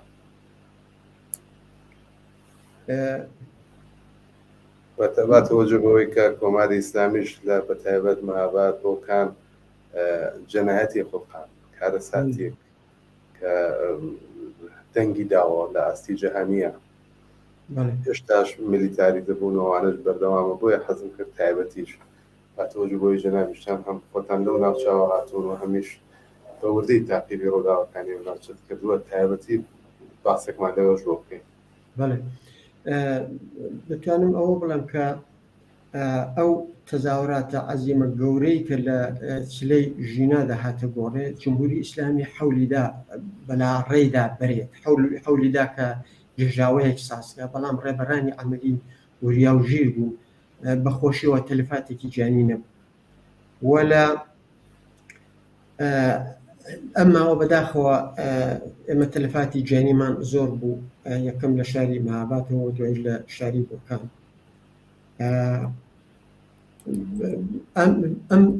Speaker 3: بەتەباتەوەجە بەوەی کە کۆماری ئیسلامیش لە بەتایبەت مەهاباد بۆکان جەنایەتی خۆقان کارە ساتیەک کە دەنگی داوە لە ئاستی جەهانیە، هێشتاش میلیتاری دەبوونەوەوانش بەردەوامە. بۆیە حەزم کرد تایبەتیش باتەوەجە بۆی جەنابیشتان هەم خۆتان لەو ناوچاوە هاتوون و هەمیش بە وردی تاقیبی ڕووداوەکانی ئەو ناوچەت کردووە، تایبەتی باسێکمان لەوەش بۆ بکەین.
Speaker 7: بەڵێ، دەتوانم ئەوە بڵێم کە ئەو تەزاوراتە عەزیمە گەورەی کە لە چلەی ژینادا هاتە گۆڕێ، جمهوری ئیسلامی حەولیدا بەلا ڕێیدا بەرێت، حەولیدا کە ژاوەیەک ساسکە، بەڵام ڕێبەرانی عەمەلی وریا و ژیر بوو، بەخۆشیەوە تەلەفاتێکی جیانی نەبوو. وەلا ئەماوە بەداخەوە ئێمە تەلەفاتی جیانیمان زۆر بوو، یەکەم لە شاری مەهابادەوە، دوای لە شاری بۆکان.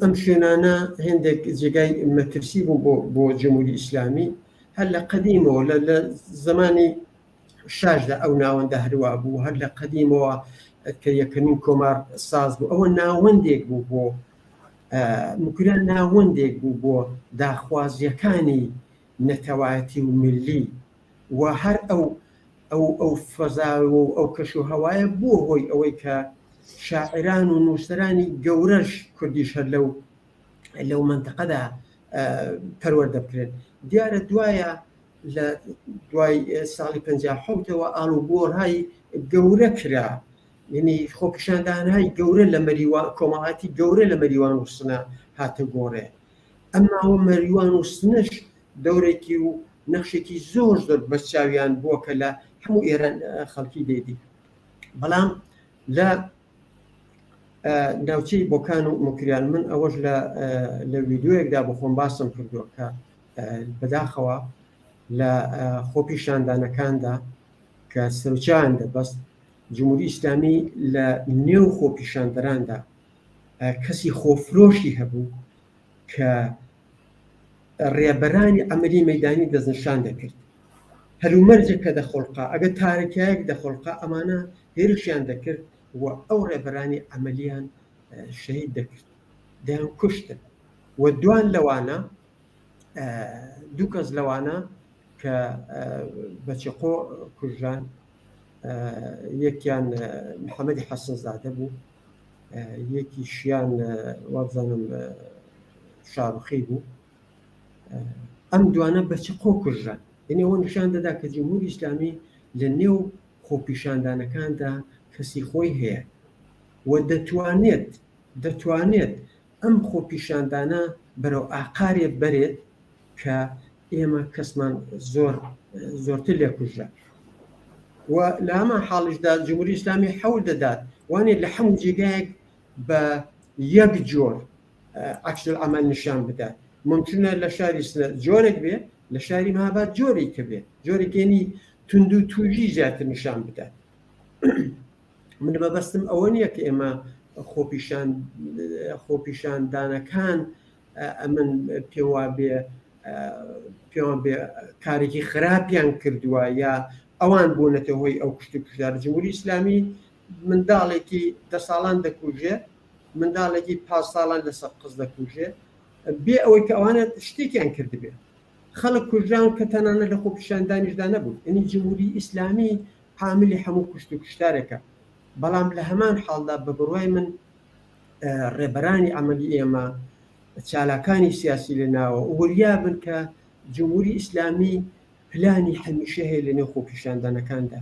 Speaker 7: ئەم شوێنانە هێندێک جێگای مەترسی بوو بۆ جمهوری ئیسلامی، هەر لە قەدیمەوە لە زمانی شاشدا ئەو ناوەندە هەروە بوو، هەر لە قەدیمەوە کە یەکەمین کۆمار ساز بوو، ئەوە ناوەندێک بوو بۆ مکریان، ناوەندێک بوو بۆ داخوازیەکانی نەتەوایەتی و ملی، و هەر ئەو فەزاوە و ئەو کەش و هەوایە بوو هۆی ئەوەی کە شاعران و نووسەرانی گەورەش کوردیش هەر لەو منتەقەدا پەروەردە بکرێن. دیارە دوایە لە دوای ساڵی 57ەوە ئاڵوگۆڕهای گەورە کرا، یعنی خۆپیشاندانهای گەورە لە کۆمەڵاتی گەورە لە مەریوان و سنە هاتە گۆڕێ. ئەماوە مەریوان و سنەش دەورێکی و نەخشێکی زۆر زۆر بەسچاویان بووە کە لە هەموو ئێران خەڵکی دێدی. بەڵام لە ناوچەی بۆکان و مکریان من ئەوەش لە ویددیۆیەکدا بۆ خۆم باسم کردووە کە بەداخەوە لە خۆپیشاندانەکاندا کە سەرچیان دەبەست، جمهوری ئیسلامی لە نێو خۆپیشاندەراندا کەسی خۆفرۆشی هەبوو کە ڕێبەرانی ئەمەلی مەدانی دەستنیشان دەکرد هەلومەرجە کە دەخۆڵقا ئەگە تارەکایەک دەخۆڵقا ئەمانە هێرشیان دەکرد و ئەو ڕێبەرانی ئەمەلیان شەهید دەکرد دەیان کوشتن و دوان لەوانە دوو کەس لەوانە کە بەچقۆ کوژان یەکیان محەممەدی حەسنزادە بوو یەکی شیان وابزانم شاڕوخی بوو ئەم دوانە بەچقۆ کوژان یعنی ئەوە نیشان دەدا کە جمهوری ئیسلامی لە نێو خۆپیشاندانەکاندا کەسی خۆی هەیە و دەتوانێت ئەم خۆپیشاندانە بەرەو ئاقارێ بەرێت کە ئێمە کەسمان زۆرتر لێ کوژە و لە هەمان حاڵشدا جمهوری ئیسلامی حەول دەدات وانێت لە هەموو جێگایەک بە یەک جۆر عەکسل عەمەل نیشان بدات ممکنە لە شاری سنە جۆرێک بێ لە شاری مەهاباد جۆرێک کە بێ جۆرێکێنی تونند و توژی زیاتر نیشان بدات من بەبەستم ئەوە نییە کە ئێمە خۆپیشاندانەکان ئەمن پێوان بێ کارێکی خراپیان کردووە یا ئەوان بوونەتە هۆی ئەو کوشت و کوژدار جمهوری ئیسلامی منداڵێکی 10 ساڵان دەکوژێ منداڵێکی 5 ساڵان لەسەر قز دەکوژێ بێ ئەوەی کە ئەوانە شتێکیان کرد بێ خەڵک کوژران کە تەنانە لە خۆپیشاندانیشدا نەبوو ئەنی جمهوری ئیسلامی حاملی هەموو کوشت و کوشتارێکە بەڵام لە هەمان حاڵدا بە بڕوای من ڕێبەرانی ئەمەلی ئێمە چالاکانی سیاسی لە ناوە وەریا بن کە جمهوری ئیسلامی پلانی هەمیشە هەیە لە نێو خۆپیشاندانەکاندا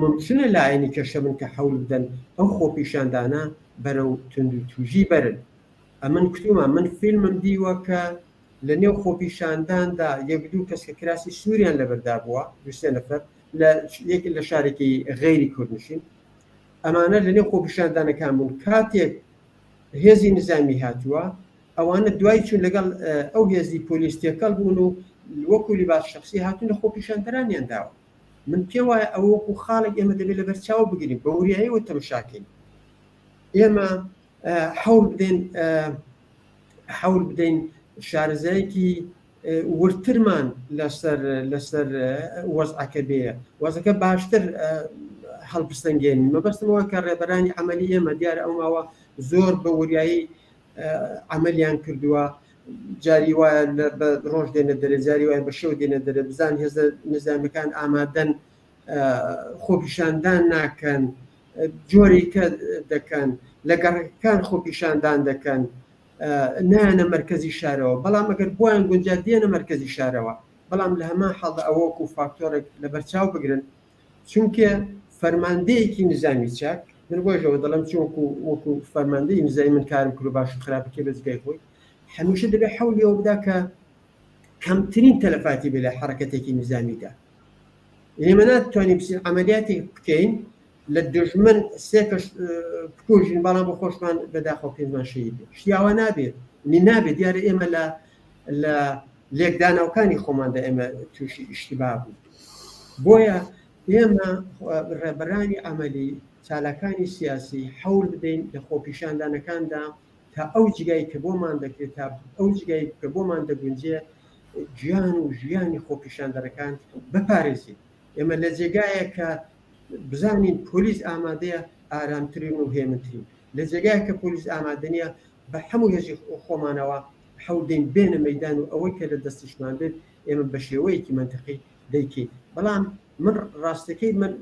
Speaker 7: ممکنە لایەنی کەشە بن کە حەول بدەن ئەو خۆپیشاندانە بەرەو تونند و توژی بەرن ئەمن کتومە من فیلمم دیوە کە لە نێو خۆپیشانداندا یەک دوو کەس کە کراسی سووریان لەبەردا بووە 2 نەفەر یەکی لە شارێکی غەیری کوردنشین ئەمانە لە نێو خۆپیشاندانەکان بوون کاتێک هێزی نظامی هاتووە ئەوانە دوای چون لەگەڵ ئەو هێزی پۆلیس تێکەڵ بوون و وەکو لیباس شخصی هاتوون لە خۆپیشاندەرانیان داوە من پێ وایە ئەو وەکو خاڵێک ئێمە دەبێت لە بەرچاو بگرین بە وریاییەوە تەماشاکەین ئێمە حەول بدەین شارەزایەکی ورترمان لەسەر وەزعەکە بێ وەزەکە باشتر هەڵبستەنگێنین مەبەستمەوە کە ڕێبەرانی ئەمەلی ئێمە دیارە ئەو ماوە زۆر بە وریایی عملیان کردووە جاری وایە بە ڕۆژ دێنە دەرێ جاری وایە بە شەو دێنە دەرێ بزان هێزە نظامیەکان ئامادەن خۆپیشاندان ناکەن جۆری کە دەکەن لە گەڕەکان خۆپیشاندان دەکەن نایەنە مەرکەزی شارەوە بەڵام ئەگەر بۆیان گونجات دێنە مەرکەزی شارەوە بەڵام لە هەمان حاڵدا ئەوەکو فاکتۆرێک لە بەرچاو بگرن چونکە فەرماندەیەکی نظامی چاک من بۆژەوە دەڵم چۆنکو وەکو فەرماندەی نزایی من کارم کرد و باش خراپەکە بەجگای خۆی هەمیشە دەبێت حەولیەوە بدا کە کەمترین تەلەفاتی بێ لە حرەکەتێکی نظامیدا ئێمە ناتوانین عەمەلیاتێک بکەین لە دژمن سێکەش بکوژین بەڵام بە خۆشمان بەداخەوە پێمان شەهید بێ شتیاوە نابێت نابێت دیارە ئێمە لە لێکدانەوەکانی خۆماندا ئێمە تووشی ئیشتیباه بوو بۆیە ئێمە ڕێبەرانی ئەمەلی چالاکانی سیاسی حەول بدەین لە خۆپیشاندانەکاندا تا ئەو جگای کە بۆمان دەکرێت تا ئەو جگای کە بۆمان دەگونجێ گیان و ژیانی خۆپیشاندەرەکان بپارێزین ئێمە لە جێگایە کە بزانین پۆلیس ئامادەیە ئارامترین و هێمنترین لە جێگایە کە پۆلیس ئامادەنیە بە هەموو هێزی خۆمانەوە حەودین بێنە مەیدان و ئەوەی کە لە دەستیشمان بێت ئێمە بە شێوەیەکی منتەقی دەیکەین بەڵام من ڕاستەکەی من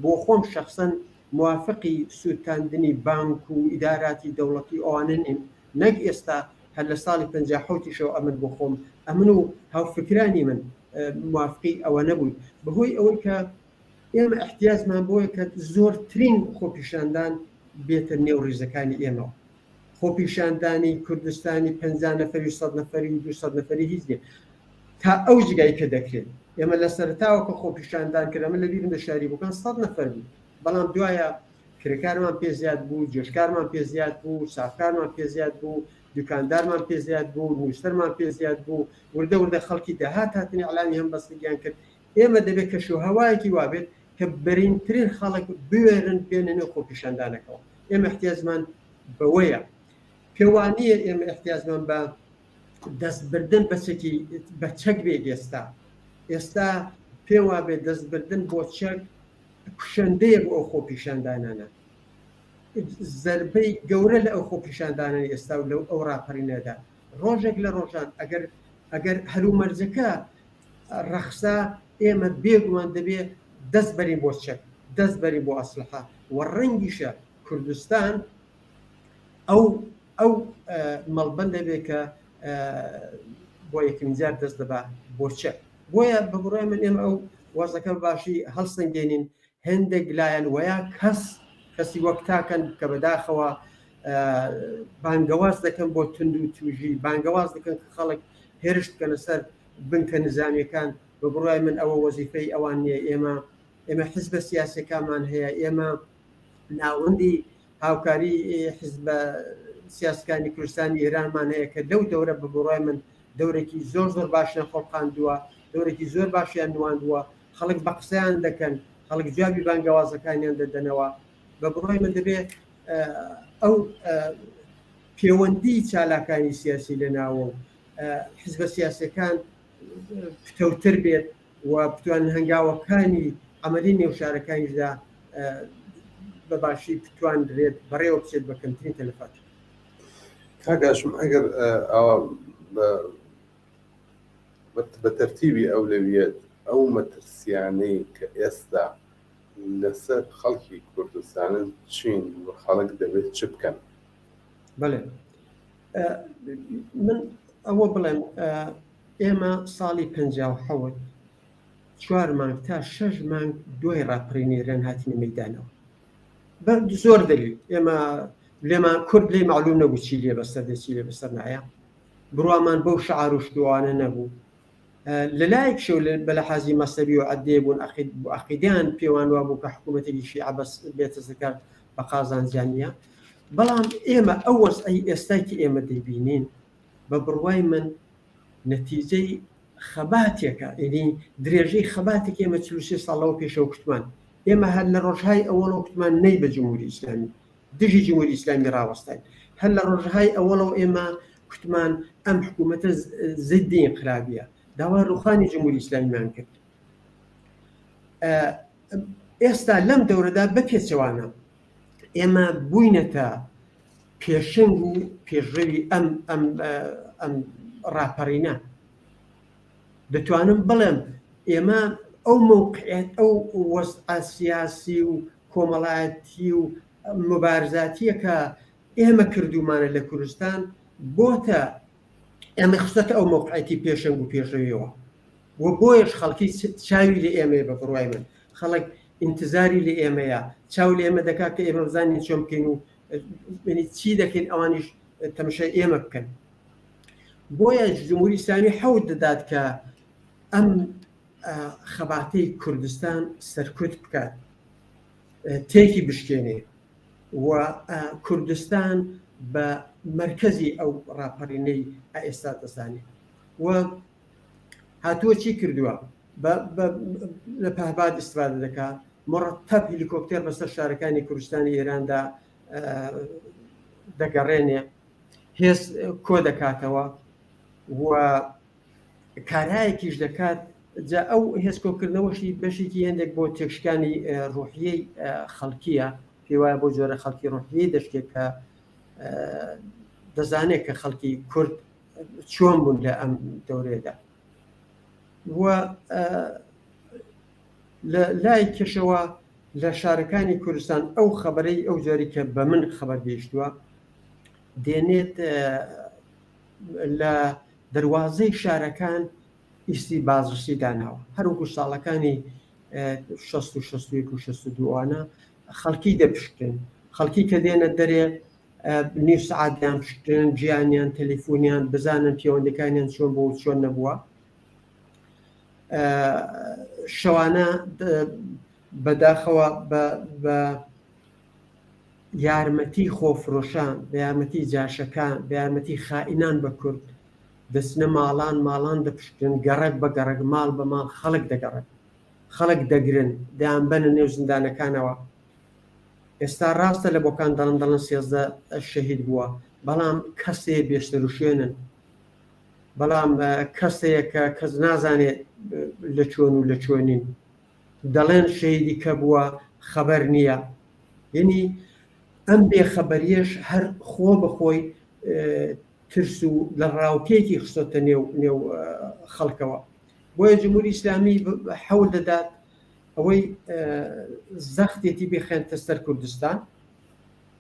Speaker 7: بۆ خۆم شخصەن موافقی سوودتاندنی بانک و ئیداراتی دەوڵەتی ئەوانە نیم نەک ئێستا هەر لە ساڵی 1950 ئەمن بۆ خۆم ئەمن و هاوفکرانی من موافقی ئەوە نەبووی بەهۆی ئەوەی کە ئێمە احتیاجمان بۆیە کە زۆرترین خۆپیشاندان بێتە نێو ڕێزەکانی ئێمەوە خۆپیشاندانی کوردستانی 50 نەفەری 100 نەفەری و 200 نەفەری هیچ نیە تا ئەو جگای کە دەکرێت ئێمە لە سەرتاوە کە خۆپیشاندان کرد ئەمە لە بیرم لە شاری بووکان 100 نەفەر بوو بەڵام دوایە کرێکارمان پێ زیاد بوو جۆشکارمان پێ زیاد بوو سافکارمان پێ زیاد بوو دوکاندارمان پێ زیاد بوو نووسەرمان پێ زیاد بوو وردە وردە خەڵکی داهات هاتنی ئەعلامی هەم بەستگیان کرد ئێمە دەبێت کە شوهەوایەکی وابێت کە بەرینترین خەڵک بوێرن بێنە نێو خۆپیشاندانەکەەوە ئێمە احتیاجمان بەوەیە پێوانیە ئێمە احتیاجمان بە دەستبردن بەچێکی بە چەک بێت ئێستا پێم وا بێت دەستبردن بۆ چەک کوشندەیە بۆ ئەو خۆپیشاندانانە زەربەی گەورە لە ئەو خۆپیشاندانانی ئێستا و لەو ئەو ڕاپەڕینەدا ڕۆژێک لە ڕۆژان ئەگەر هەلومەرجەکە ڕەخسا ئێمە بێگومان دەبێت دەست بەرین بۆ چەک دەست بەرین بۆ ئەسلحە و ڕەنگیشە کوردستان ئەو مەڵبەندە بێت کە بۆ یەکەمین جار دەست دەبا بۆ چەک بۆیە بە بڕای من ئێمە ئەو وەزەکە باشی هەڵسەنگێنین هەندێک لایەن وەیە کەسی وەک تاکەن کە بەداخەوە بانگەواز دەکەن بۆ تند و توژی بانگەواز دەکەن کە خەڵک هێرشت بکەنە سەر بنکە نظامیەکان بە بڕای من ئەوە وەزیفەی ئەوان نییە ئێمە حزبە سیاسەکانمان هەیە ئێمە ناوەندی هاوکاری حزبە سیاسەکانی کوردستانی ئێرانمان هەیە کە لەو دەورە بە بڕای من دەورێکی زۆر باشیان خۆڵقاندووە دەورێکی زۆر باشیان نواندووە خەڵک بە قسەیان دەکەن خەڵک جوابی بانگەوازەکانیان دەدەنەوە بە بڕای من دەبێت ئەو پەیوەندی چالاکانی سیاسی لە ناوە حزبە سیاسەکان پتەوتر بێت و بتوان هەنگاوەکانی ئەمەلی نێوشارەکانیشدا بە باشی بتوان درێت بەڕێوە بچێت بە کەمترین تەلەفات.
Speaker 3: کاگاشم ئەگەر بە تەرتیبی ئەولەویەت ئەو مەترسیانەی کە ئێستا لەسەر خەڵکی کوردستانن چین و خەڵک دەبێت چ بکەن؟
Speaker 7: بەڵێ من ئەوە بڵێم ئێمە ساڵی 57 4 مانگ تا 6 مانگ دوای ڕاپەڕینێران هاتینە مەیدانەوە بە زۆر دلیل ئێمە لێمان کورد لێ معلوم نەبوو چی لێ بەسەر دەچی لێ بەسەر نایە بڕوامان بەو شعار و شتوانە نەبوو لەلایەک شەو بە لە حازی مەسەبی و عەدێ بوون عەقیدەیان پێوان وا بوو کە حکوومەتێکی شیعە بەس بێتە زەکات بە قازانجانیە بەڵام ئێمە ئەو وەزعی ئێستاکی ئێمە دەیبینین بە بڕوای من نەتیجەی خەباتێکە یعنی درێژەی خەباتێک ئێمە 43 ساڵەوە پێشەوە کوتمان ئێمە هەر لە ڕۆژهای ئەوەڵەوە کوتمان نەی بە جمهوری ئیسلامی دژی جمهوری ئیسلامی ڕاوەستین هەر لە ڕۆژهای ئەوەڵەوە ئێمە کوتمان ئەم حکوومەتە زیدی انقلابیە داوای ڕوخانی جمهوری ئیسلامیمان کرد ئێستا لەم دەورەدا بە پێچەوانە ئێمە بووینەتە پێشنگ و پێشڕەوی ئەم ڕاپەڕینە دەتوانم بڵێم ئێمە ئەو موقعیت ئەو وەزعە سیاسی و کۆمەڵایەتی و مبارزاتیە کە ئێمە کردومانە لە کوردستان بۆتە ئێمە خستەکە ئەو موقعیتی پێشنگ و پێشڕەویەوە و بۆیش خەڵکی چاوی لە ئێمەیە بە بڕوای من خەڵک ئینتزاری لە ئێمەیە چاو لە ئێمە دەکات کە ئێمە بزانین چۆن بکەین و چی دەکەین ئەوانیش تەماشای ئێمە بکەن بۆیە جمهوری ئیسلامی حەوت دەدات کە ئەم خەباتەی کوردستان سەرکوت بکات تێکی بشکێنێ و کوردستان بە مرکزی ئەو ڕاپەڕینەی ئێستا دەزانێت و هاتووە چی کردووە لە پەهباد ئیستفادە دەکات مڕەتەب هلیکۆپتێر بەسەر شارەکانی کوردستانی ئێراندا دەگەڕێنێ هێز کۆ دەکاتەوە و کارایەکیش دەکات جا ئەو هێزکۆکردنەوەشی بەشێکی هەندێک بۆ تێکشکانی ڕوحیەی خەڵکیە پێ وایە بۆ جۆرە خەڵکی ڕوحیەی دەشتێک کە دەزانێت کە خەڵکی کورد چۆن بوون لە ئەم دەورێدا و لە لای کێشەوە لە شارەکانی کوردستان ئەو خەبەرەی ئەو جاری کە بە من خەبەر گەیشتووە دێنێت لە دەواازەی شارەکان ئیستی بازرسی داناوە هەروکو ساڵەکانی 1960 و 62وانە خەڵکی دەپشکن خەڵکی کە دێنە دەرێ نیو سعادیان پشتن گیانیان تەلیفۆنیان بزانن پەیوەندەکانیان چۆن بۆ چۆن نەبووە شەوانە بەداخەوە بە یارمەتی خۆفرۆشان بە یارمەتی جاشەکان بە یارمەتی خائینان بە کورد دەچنە ماڵان دەپشتن گەڕک بە گەڕک ماڵ بە ماڵ خەڵک دەگەڕن خەڵک دەگرن دەیان بەنە نێو زیندانەکانەوە ئێستا ڕاستە لە بۆکان دەڵن 13 شەهید بووە بەڵام کەسێ بێشتر و شوێنن، بەڵام کەسەیە کە کەس نازانێت لە چۆن و لە چۆنین، دەڵێن شەیدی کە بووە خەبەر نییە. یعنی ئەم بێخەبەریەش هەر خۆ بەخۆی ترس و لە ڕاوکێکی خستۆتە نێو خەڵکەوە. بۆیە جمهوری ئیسلامی حەول دەدات ئەوەی زەختێتی بێخێنتە سەر کوردستان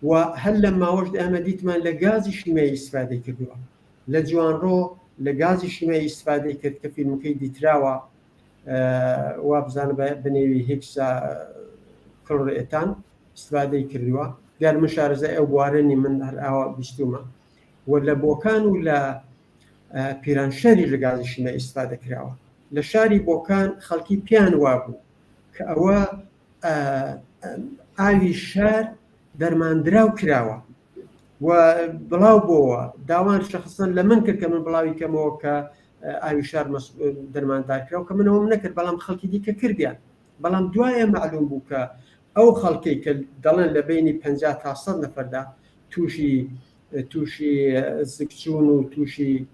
Speaker 7: و هەر لە ماوەشدا ئەمە دیتمان لە گازی شیمایی ئیسفادەی کردووە، لە جوانڕۆ لە گازی شیمایی ئیسفادەی کرد کە فیلمەکەی دیتراوە وا بزانە بنێوی هیکسا کڵڕێتان ئیسفادەی کردووە. دیار من شارەزای ئەو بوارەنی من هەر ئاوا بیستومە و لە بۆکان و لە پیرانشەری لە گازی شیمایی ئیسفادە کراوە. لە شاری بۆکان خەڵکی پیان وابوو کە ئەوە ئاوی شار دەرماندراو کراوە و بڵاو بۆەوە داوان شخصن لە من کرد کە من بڵاوی کەمەوە کە ئاوی شار دەرماندارکراوە کە منەوەم نەکرد، بەڵام خەڵکی دیکە کردیان. بەڵام دوایە معلوم بوو کە ئەو خەڵکی کە دەڵێن لە بینی 50 تا 100 نەفەردا تووشی زگچوون و تووشی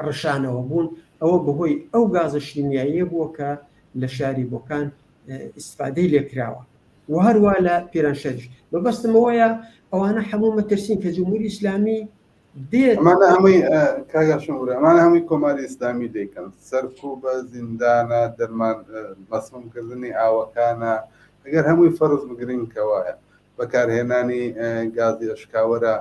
Speaker 7: ڕشانەوە بوون، ئەوە بەهۆی ئەو گازە شیمیاییە بووە کە لە شاری بۆکان ئیسفادەی لێکراوە و هەروە لە پیرانشەریش. بەبەستمەوەیە ئەوانە هەموو مەترسین کە جمهوری ئیسلامی دێت
Speaker 3: ئەمانە هەمووی کاگاشمورە ئەمانە هەمووی کۆماری ئیسلامی دەیکەن، سەرکوبە زیندانە دەرمان مەسمومکردنی ئاوەکانە. ئەگەر هەمووی فەرز بگرین کەوایە بەکارهێنانی گازی ئەشکاوەرە،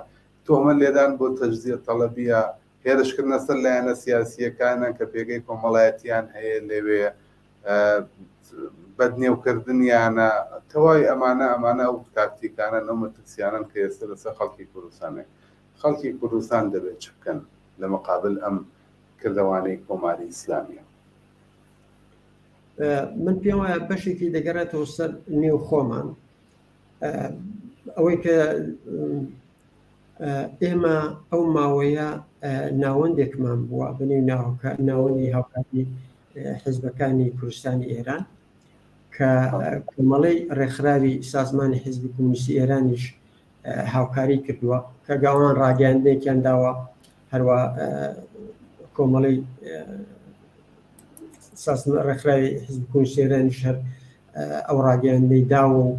Speaker 3: تۆمە لێدان بۆ تەجزیە تەڵەبیە، هێرشکردنە سەر لایەنە سیاسیەکانە کە پێگەی کۆمەڵایەتیان هەیە لەوێ، بەدنێوکردنیانە، تەواوی ئەمانە ئەو تاکتیکانە ئەو مەترسیانن کە ئێستا لەسەر خەڵکی کوردستانێک. خەڵکی کوردستان دەبێت چ بکەن لە مقابل ئەم کردەوانەی کۆماری ئیسلامیە؟
Speaker 7: من پێم وایە بەشێکی دەگەڕێتەوە سەر نێو خۆمان، ئەوەی کە ئێمە ئەو ماوەیە ناوەندێکمان بووە بنێو ناوەندی هاوکاتی حیزبەکانی کوردستانی ئێران کە کۆمەڵەی ڕێکخراوی سازمانی حیزبی کۆمونیستی ئێرانیش هاوکاری کردووە کە گاوان ڕاگەیاندنێکیان داوە، هەروە کۆمەڵەی ڕێکخراوی حیزبی کۆمونیستی ئێرانیش هەر ئەو ڕاگەیاندنەی داوە و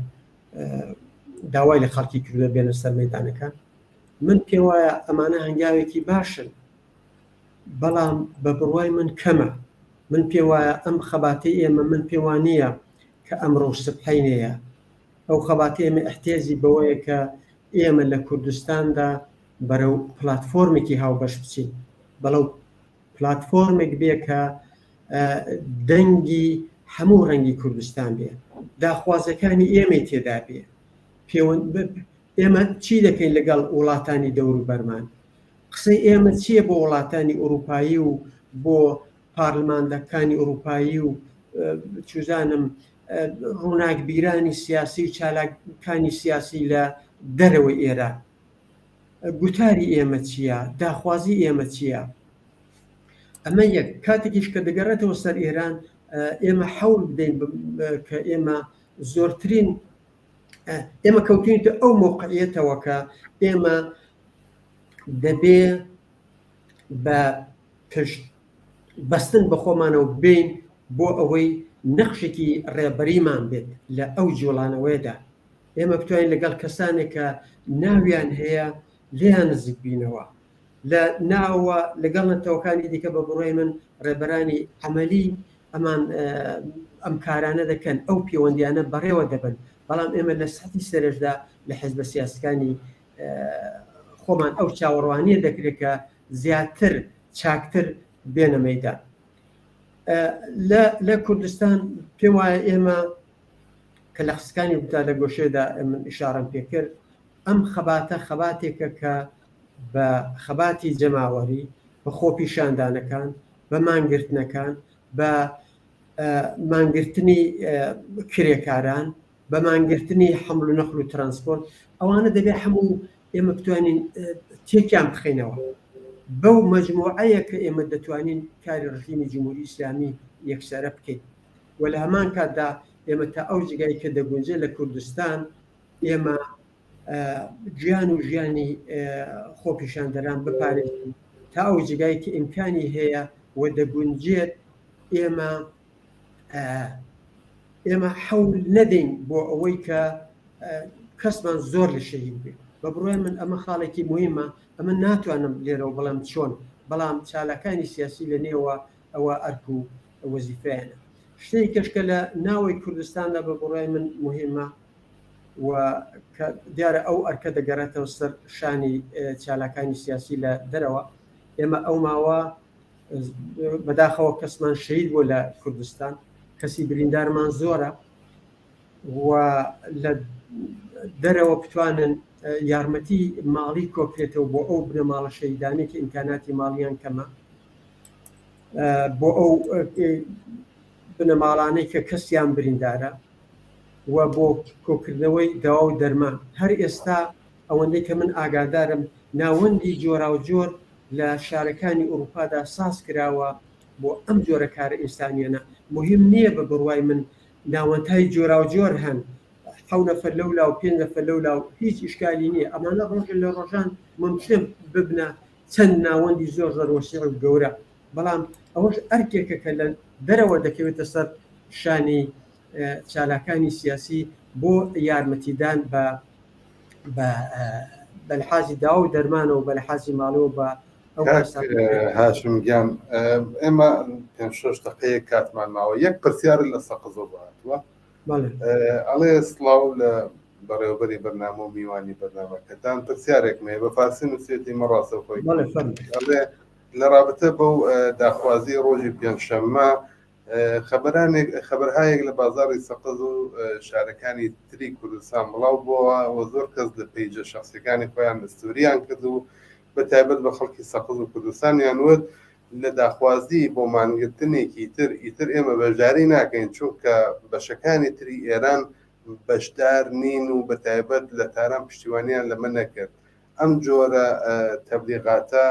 Speaker 7: داوای لە خەڵکی کردووە بێنە سەر مەیدانەکان. من پێم وایە ئەمانە هەنگاوێکی باشن، بەڵام بە بڕوای من کەمە. من پێم وایە ئەم خەباتی ئێمە من پێم وانییە کە ئەمڕۆ سبحەینەیە، ئەو خەباتی ئێمە احتیاجی بەوەیە کە ئێمە لە کوردستاندا بەرەو پلاتفۆرمێکی هاوبەش بچین، بەڵەو پلاتفۆرمێک بێ کە دەنگی هەموو ڕەنگی کوردستان بێ، داخوازەکانی ئێمە تێدا بێ. ئێمە چی دەکەین لەگەڵ وڵاتانی دەوروبەرمان؟ قسەی ئێمە چییە بۆ وڵاتانی ئوروپایی و بۆ پارلماندەکانی ئوروپایی و چوزانم ڕووناکبیرانی سیاسی و چالاکانی سیاسی لە دەرەوەی ئێران؟ گوتاری ئێمە چییە؟ داخوازی ئێمە چییە؟ ئەمە یەک. کاتێکیش کە دەگەڕێتەوە سەر ئێران، ئێمە حەول بدەین کە ئێمە زۆرترین ئێمە کەوتینتە ئەو موقعیەتەوە کە ئێمە دەبێ بە پشت بەستن بە خۆمانەوە بین بۆ ئەوەی نەخشێکی ڕێبەریمان بێت لە ئەو جوڵانەوەیدا. ئێمە بتوانین لەگەڵ کەسانێک کە ناویان هەیە لێیان نزیک بینەوە، لە ناوە لەگەڵ نەتەوەکانی دیکە بە بڕۆی من ڕێبەرانی عەمەلی ئەم کارانە دەکەن، ئەو پەیوەندیانە بەڕێوە دەبن. بەڵام ئێمە لە سەحتی سەرشدا لە حیزبە سیاسەکانی خۆمان ئەو چاوەڕوانیە دەکرێت کە زیاتر چاکتر بێنە مەیدان. لە کوردستان پێم وایە ئێمە کە لە قسەکانی وتا لە گۆشێدا من ئیشارەم پێکرد، ئەم خەباتە خەباتێکە کە بە خەباتی جەماوەری، بە خۆپیشاندانەکان، بە مانگرتنەکان، بە مانگرتنی کرێکاران، بە مانگرتنی حەمل و نەقل و ترانسپۆرت، ئەوانە دەبێت هەموو ئێمە بتوانین تێکیان بخینەوە. بەو مەجموعەیە کە ئێمە دەتوانین کاری ڕژیمی جمهوری ئیسلامی یەکسەرە بکەین و لە هەمان کاتدا ئێمە تا ئەو جگای کە دەگونجێت لە کوردستان ئێمە گیان و ژیانی خۆپیشاندەران بپارێزین تا ئەو جگای کە ئیمکانی هەیە و دەگونجێت ئێمە حەول نەدەین بۆ ئەوەی کە کەسمان زۆر لە شەهید بێت. بە بڕۆی من ئەمە خاڵێکی مهمە، ئەمە ناتوانم لێرەوە بەڵام چۆن، بەڵام چالاکانی سیاسی لە نێوە ئەوە ئەرک و وەزیفەیانە. شتێکی کەشکە لە ناوەی کوردستاندا بە بڕۆی من مهمە و دیارە ئەو ئەرکە دەگەڕێتەوە سەر شانی چالاکانی سیاسی لە دەرەوە. ئێمە ئەو ماوە بەداخەوە کەسمان شەهید بۆ لە کوردستان، کەسی بریندارمان زۆرە و لە دەرەوە بتوانن یارمەتی ماڵی کۆکرێتەوە بۆ ئەو بنەماڵە شەهیدانی کە ئیمکاناتی ماڵیان کەمە، بۆ ئەو بنەماڵانەی کە کەسیان بریندارە و بۆ کۆکردنەوەی داوا و دەرمان. هەر ئێستا ئەوەندەی کە من ئاگادارم ناوەندی جۆرا و جۆر لە شارەکانی ئوروپادا ساز کراوە بۆ ئەم جۆرە کارە ئینسانیانە. مهم نییە بە بڕوای من ناوەندهای جۆرا و جۆر هەن، 7 نەفەر لەولا و 5 نەفەر لەولا و هیچ ئیشکالی نییە. ئەمانە ڕۆژ لە ڕۆژان ممکن ببنە چەند ناوەندی زۆر زۆر وەسیع و گەورە، بەڵام ئەوەش ئەرکێکە کە لە دەرەوە دەکەوێتە سەر شانی چالاکانی سیاسی بۆ یارمەتیدان بە لەحازی داوا و دەرمانە و بە لەحازی ماڵەوە بە
Speaker 3: هاشم گیان ئێمە 5-6 دقەیە کاتمان ماوە. یەک پرسیار لە سەقزۆ بهاتووە. ئەڵێ سڵاو لە بەڕێوەبەری بەرنامە و میوانی بەرنامەکەتان پرسیارێکمەیە بە فارسی نووسێتی مەڕاستە خۆی ئەڵێ لە رابطە بەو داخوازی ڕۆژی پێنجشەممە خەبەرهایەک لە بازاڕی سەقز و شارەکانی تری کوردستان بڵاو بووە و زۆر کەس لە پەیجە شەخسیەکانی خۆیان دەستوریان کرد و بە تایبەت بە خەڵکی سەقز و کوردستانیان وت لە داخوازی بۆ مانگرتنێکی ئیتر ئێمە بەشداری ناکەین، چونکە بەشەکانی تری ئێران بەشدار نین و بە تایبەت لە تاران پشتیوانیان لەمە نەکرد. ئەم جۆرە تەبلیغاتە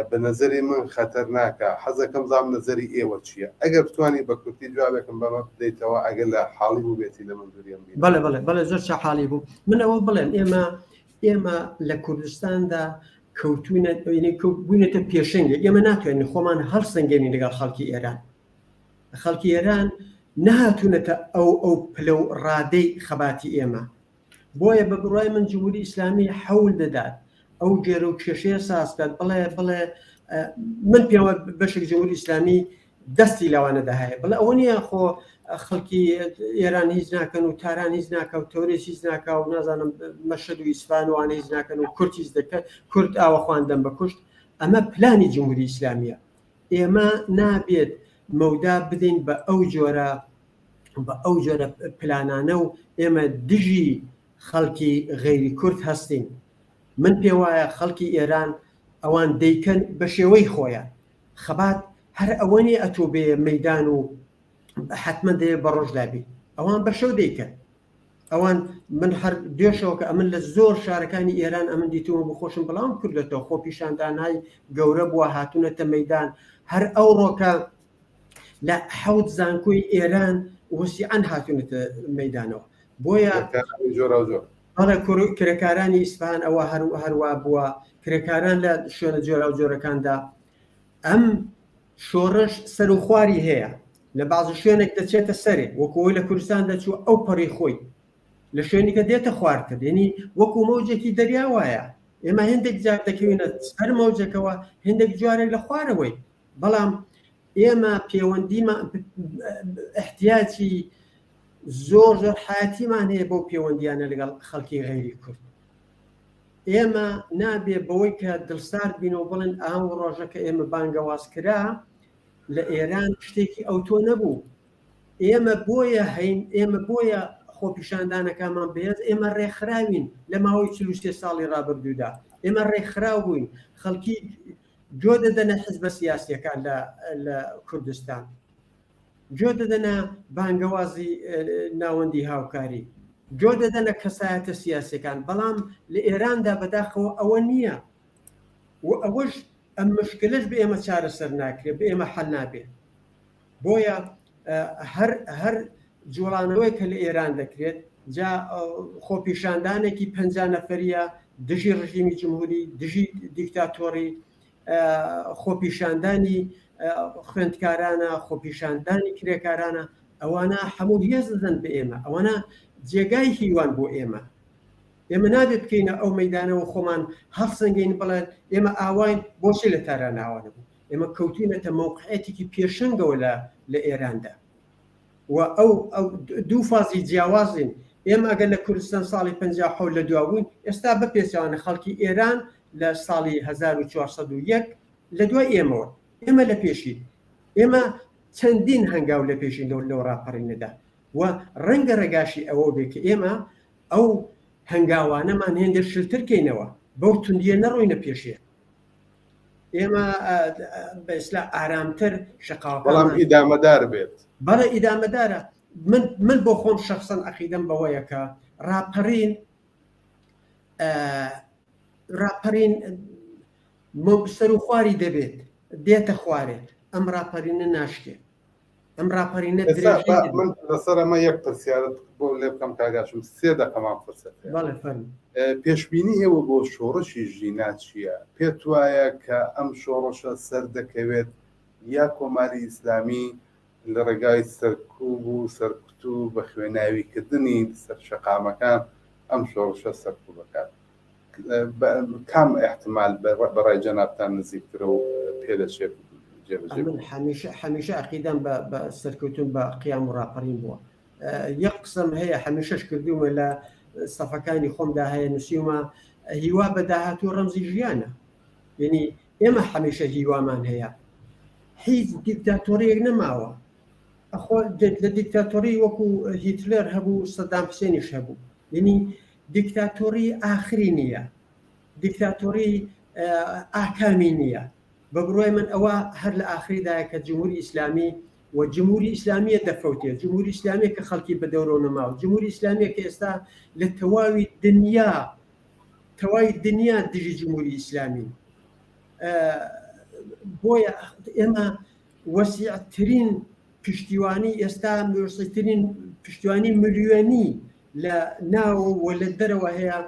Speaker 3: بە نەزەری من خەتەر ناکە. حەزەکەم زانم نەزەری ئێوە چییە؟ ئەگەر بتوانی بە کورتی جوابێکم بەمە بدەیتەوە ئەگەر لە حاڵی بوو بێتی لە منزوریان بین.
Speaker 7: بەڵێ زۆر چا حاڵی بوو. من ئەوە بڵێم ئێمە لە کوردستاندا بوونێتە پێشنگە. ئێمە ناتوانین خۆمان هەڵسەنگێنین لەگەڵ خەڵکی ئێران. خەڵکی ئێران نهاتوونەتە ئەو پلە و ڕادەی خەباتی ئێمە. بۆیە بە بڕای من جمهوری ئیسلامی حەول دەدات ئەو جێرە و کێشەیە سازکات، بڵێ من پێوە بەشێک جمهوری ئیسلامی دەستی لەوانەدا هەیە، بڵێ ئەوە نییە خۆ خەڵکی ئێران هیچ ناکەن و تاران هیچ ناکە و تەورێس هیچ ناکە و نازانم مەشەد و ئیسفان وانە هیچ ناکەن و کورد هیچ دەکەن، کورد ئاوە خواندن بە کوشت. ئەمە پلانی جمهوری ئیسلامیە. ئێمە نابێت مەودا بدەین بە ئەو جۆرە پلانانە و ئێمە دژی خەڵکی غەیری کورد هەستین. من پێ وایە خەڵکی ئێران ئەوان دەیکەن بە شێوەی خۆیان. خەبات هەر ئەوەنێ ئەتۆ بێ مەیدان و حتممە دەیە بە ڕۆژدابی، ئەوان بە شەو دەیکەن. ئەوان من هەر دێشەوە کە ئەمن لە زۆر شارەکانی ئێران ئەمن دیتەوە بخۆشم بەڵام کردێتەوە خۆ پیشاندانای گەورە بووە هاتوونەتە مەیدان. هەر ئەو ڕۆکە لە 7 زانکۆی ئێران وەسیعەن هاتوونەتە مەیدانەوە. بۆیە هەڵە کرێکارانی ئیسفان ئەوە هەروە بووە، کرێکاران لە شوێنە جۆرا و جۆرەکاندا ئەم شۆڕش سەر و خواری هەیە. لە بازە شوێنێک دەچێتە سەرێ وەکوەوەی لە کوردستان دەچوو ئەو پەڕی خۆی لە شوێنی کە دێتە خواردکە، دێنی وەکو مەوجێکی دەریا وایە. ئێمە هێندێک جار دەکەوینە سەر مەوجەکەەوە، هێندێک جوارێک لە خوارەوەی. بەڵام ئێمە پەیوەندیمە احتیاجی زۆر حیاتیمان هەیە بەو پەیوەندیانە لەگەڵ خەڵکی غەیری کورد. ئێمە نابێ بەوەی کە دڵسارد بینەوە بڵێن ئەو ڕۆژە کە ئێمە بانگەواز کرا لە ئێران شتێکی ئەوتۆ نەبوو. ئێمە بۆیە هەین، ئێمە بۆیە خۆپیشاندانەکەمان بێت، ئێمە ڕێکخراوین لە ماوەی 43 ساڵی ڕابردوودا. ئێمە ڕێکخراو بووین، خەڵکی جۆ دەدەنە حزبە سیاسیەکان لە کوردستان، جۆ دەدەنە بانگەوازی ناوەندی هاوکاری، جۆ دەدەنە کەسایەتە سیاسیەکان. بەڵام لە ئێراندا بەداخەوە ئەوە نییە و ئەوەش ئەم مشکلش بە ئێمە چارەسەر ناکرێت، بە ئێمە حەل نابێت. بۆیە هەر جوڵانەوەی کە لە ئێران دەکرێت جا خۆپیشاندانێکی 50 نەفەریە دژی ڕژیمی جمهوری دژی دیکتاتۆری خۆپیشاندانی خوێندکارانە خۆپیشاندانی کرێکارانە ئەوانە هەموو هێز دەدەن بە ئێمە ئەوانە جێگای هیوان بۆ ئێمە نابێت بکەینە ئەو مەدانەوە خۆمان هەڵسەنگین بڵێن ئێمە ئاواین بۆچی لە تاراناوانە بوو ئێمە کەوتینەتە موقعەتێکی پێشنگەوە لە ئێراندا و ئەو دوو فازی جیاوازین ئێمە ئەگەر لە کوردستان ساڵی 57 لە دوابووین ئێستا بە پێچوانە خەڵکی ئێران لە ساڵی 1401 لە دوای ئێمەوە ئێمە لە پێشی ئێمە چەندین هەنگاو لە پێشین لەو ڕاپەڕینەدا و ڕەنگە ڕێگاشی ئەوە بێ کە ئێمە ئەو هەنگاوانەمان هێندە شلترکەینەوە بەو توندیە نەڕۆینە پێشێ ئێمە بە ئیسلا ئارامتر
Speaker 3: بەڵام ئیدامەدار بێت
Speaker 7: بەڵێ ئیدامەدارە من بۆ خۆم شخصەن عەقیدەم بەوەیە کە ڕاپەڕین سەر و خواری دەبێت دێتە خوارێت ئەم ڕاپەڕینە ناشکێت ئەم ڕاپەڕینە
Speaker 3: من لەسەر ئەمە یەک پرسیارت بۆ لێ بکەم کاگاشم 3 دقەمان فرسەت پێشبینی ئێوە بۆ شۆڕشی ژینا چییە؟ پێت وایە کە ئەم شۆڕشە سەر دەکەوێت یا کۆماری ئیسلامی لە ڕێگای سەرکوب و سەرکوتو بە خوێناویکردنی سەر شەقامەکان ئەم شۆڕشە سەرکوب بکات کام احتمال بەڕای جەنابتان نزیکترە و پێدەچێت
Speaker 7: هەمیشە عەقیدەم بە سەرکەوتن بە قیام و ڕاپەڕین بووە یەک قسەم هەیە هەمیشەش کردومە لە سەفەکانی خۆمدا هەیە نووسیومە هیوا بە داهاتوو ڕەمزی ژیانە یعنی ئێمە هەمیشە هیوامان هەیە هیچ دیکتاتۆریەک نەماوە لە دیکتاتۆری وەکو هیتلەر هەبوو سەدام حوسێنیش هەبوو یعنی دیکتاتۆری ئاخری نییە دیکتاتۆری ئاکامی نییە بە بڕۆی من ئەوە هەر لە ئاخریدایە کە جمهوری ئیسلامی و جمهوری ئیسلامیە دەفەوتێت جمهوری ئیسلامیە کە خەڵکی بە دەورۆ نەماوە جمهوری ئیسلامیە کە ئێستا لە تەواوی دنیا دژی جمهوری ئیسلامی بۆیە ئێمە وەسیعترین پشتیوانی ئێستا وەسیعترین پشتیوانی ملیۆنی لە ناو و لە دەرەوە هەیە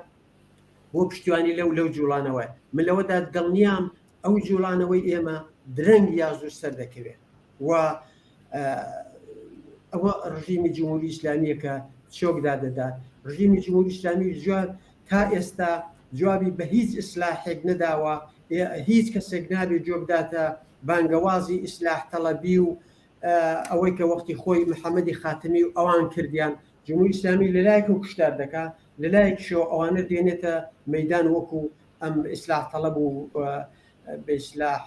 Speaker 7: بۆ پشتیوانی لەو جوڵانەوە من لەوەدا دڵنیام ئەو جوڵانەوەی ئێمە درەنگ یا زوو سەر دەکەوێت و ئەوە ڕژیمی جمهوری ئیسلامیە کە چۆکدا دەدات ڕژیمی جمهوری ئیسلامی جواب تا ئێستا جوابی بە هیچ ئیسلاحێک نەداوە هیچ کەسێک نابێت جۆبداتە بانگەوازی ئیسلاح تەڵەبی و ئەوەی کە وەختی خۆی محەممەدی خاتمی و ئەوان کردیان جمهوری ئیسلامی لەلایەک و کشتار دەکات لەلایەکشەوە ئەوانە دێنێتە مەدان وەکو ئەم ئیسلاح تەڵەب و بە ئیسلاح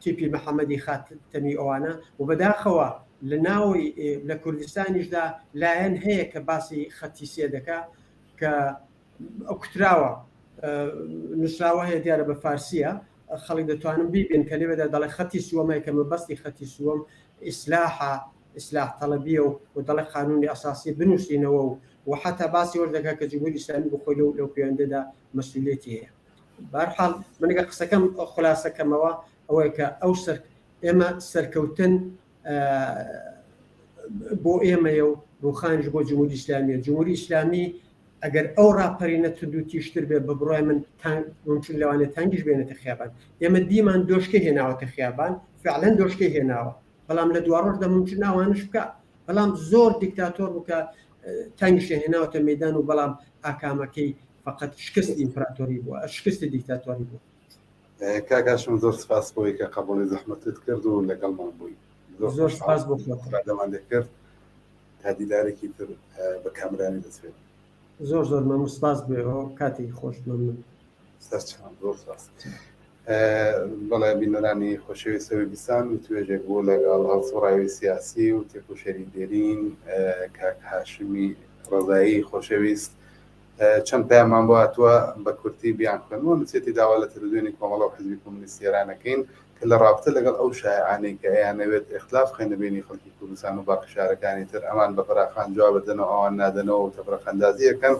Speaker 7: تیپی محەممەدی خاتمی ئەوانە و بەداخەوە لە ناوی لە کوردستانیشدا لایەن هەیە کە باسی خەتی سێ دەکات کە ئەو کوتراوە نووسراوە هەیە دیارە بە فارسیە خەڵک دەتوانم بیبێن کە لێوێدا دەڵێ خەتی سووەمە کە مەبەستی خەتی سووەم ئیسلاح تەڵەبیە و دەڵێ قانونی ئەساسی بنووسینەوە و حتا باسی وەردەکات کە جمهوری ئیسلامی بخۆی لەو پەیوەندەدا مەسئولیەتی هەیە بەهەرحاڵ منەگە قسەکەم خولاسەکەمەوە ئەوەیە کە ئەو ئێمە سەرکەوتن بۆ ئێمەیە و ڕوخانیش بۆ جمهوری ئیسلامیە جمهوری ئیسلامی ئەگەر ئەو ڕاپەڕینە تند و تیشتر بێت بە بڕای من ممکن لەوانێت تانگیش بێنێتە خیابان ئێمە دیمان دۆشکە هێناوەتە خیابان فعلەن دۆشکە هێناوە بەڵام لە دوڕۆژدا ممکن ناوانش بکە بەڵام زۆر دیکتاتۆر بکە تانگیشە هێناوەتە مەدان و بەڵام ئاکامەکەی فقط شکست ئیمپراتۆری بووە شکستی دیکتاتۆری بوو
Speaker 3: کاگاشم زۆر سپاس بۆی کە قبولی زەحمەتت کرد و لەگەڵمان بووی
Speaker 7: زۆر سپاس بۆ
Speaker 3: دەمان دەکرد تا دیدارێکی تر بە کامرانی دەسوێت
Speaker 7: زۆر مەمنون سپاس بێ کاتی خۆش مەمنون
Speaker 3: سەرچەند زۆر سپاس بەڵێ بینەرانی خۆشەویستەوەی بیستان و توێژێک بۆ لەگەڵ هەڵسوڕاوی سیاسی و تێکوشەری دێرین کاک هاشمی ڕەزایی خۆشەویست چەند پەیامان بۆ هاتووە بە کورتی بیان خوێنەوە نووسێتی داوا لە تەلەڤیزیۆنی کۆمەڵە و حیزبی کۆمونیستی ئێرانەکەین کە لە ڕابطە لەگەڵ ئەو شایعانەی کە ئەیانەوێت ئیختلاف خێنە بینی خەڵکی کوردستان و باقی شارەکانی تر ئەمان بە فراخان جواب بدەنەوە ئەوان نادەنەوە و تەفرەخەندازی یەکەن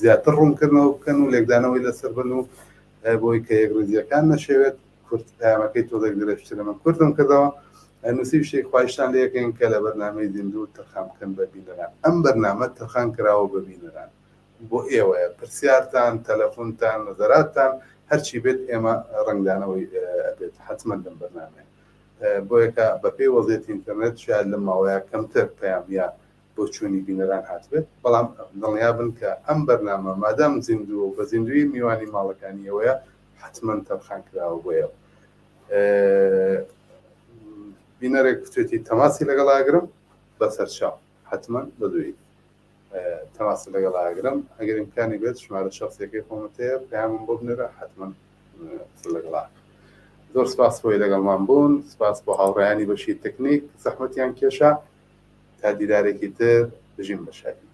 Speaker 3: زیاتر ڕوونکردنەوە بکەن و لێکدانەوەی لەسەر بن و بۆی کە یەکڕێزیەکان نەشێوێت کورد پەیامەکەی تۆزێک درێژترە من کورتم کردەوە نووسی شتێک خواهشتان لە یەکەین کە لە بەرنامەی زیندوو تەرخان بکەن بە بینەران. ئەم بەرنامە تەرخان کراوە بە بینەران بۆ ئێوەیە، پرسیارتان، تەلەفۆنتان، نەزەراتتان هەرچی بێت ئێمە ڕنگدانەوەی بێت حتمما لەم بەرنامەیە. بۆ یەکە بە پێی وەزعیەتی ئینتەرنێت شاید لەم ماوەیە کەمتر پەیامیە بۆ چوونی بینەران هاتبێت، بەڵام دڵنیا بن کە ئەم بەرنامە مادام زیندوو و بە زیندوی میوانی ماڵەکانیەوەیە حتمما تەرخان کراوە بۆیە. بینەرێک بتوێتی تەماسی لەگەڵاگرم بەسەر چاو حتمما بەدووی تەماسی لەگەڵاگرم، ئەگەر ئیمکانی بێت ژمارە شەخسیەکەی خۆمەتەیە پەیامم بۆ بنێرە حتمما لەگەڵا. زۆر سپاس بۆی لەگەڵمان بوون، سپاس بۆ هاوڕێیانی بەشی تەکنیک زەحمەتیان کێشا، تا دیدارێکی تر بژین بە شادی.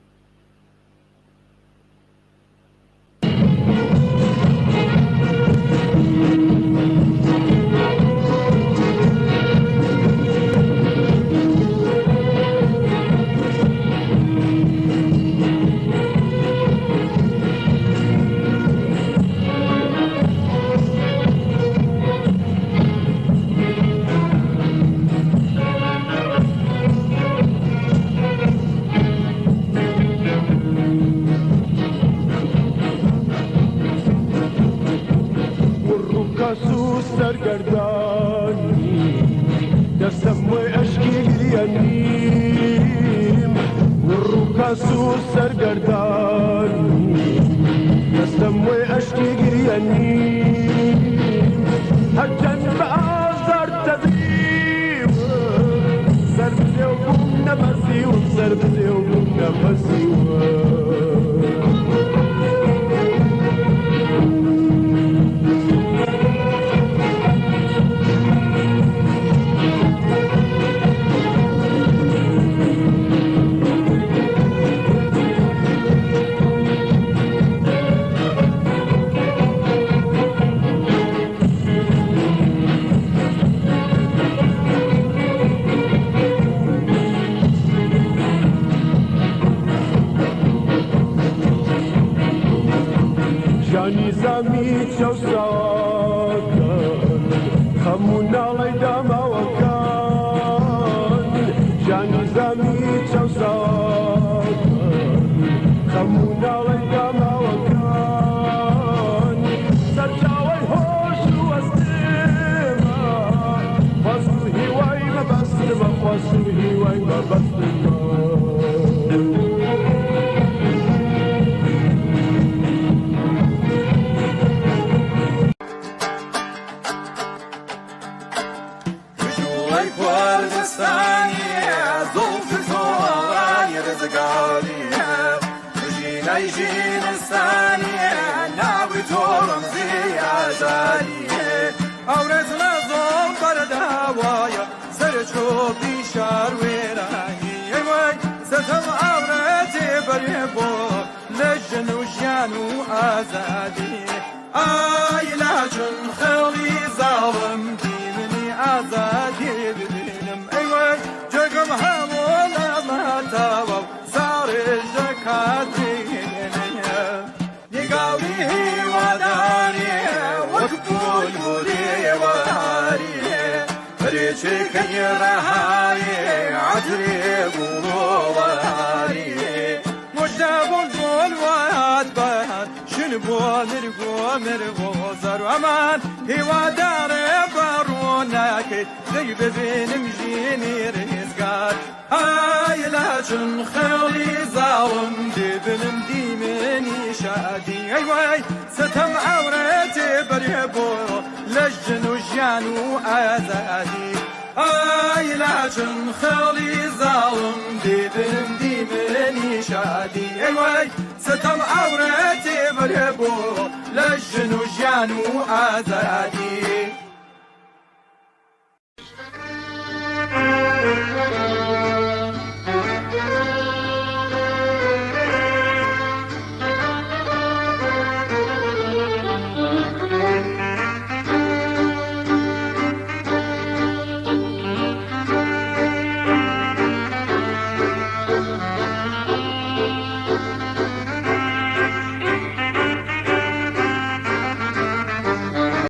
Speaker 2: ستم عورتي بريبو لجن وجان وآزادي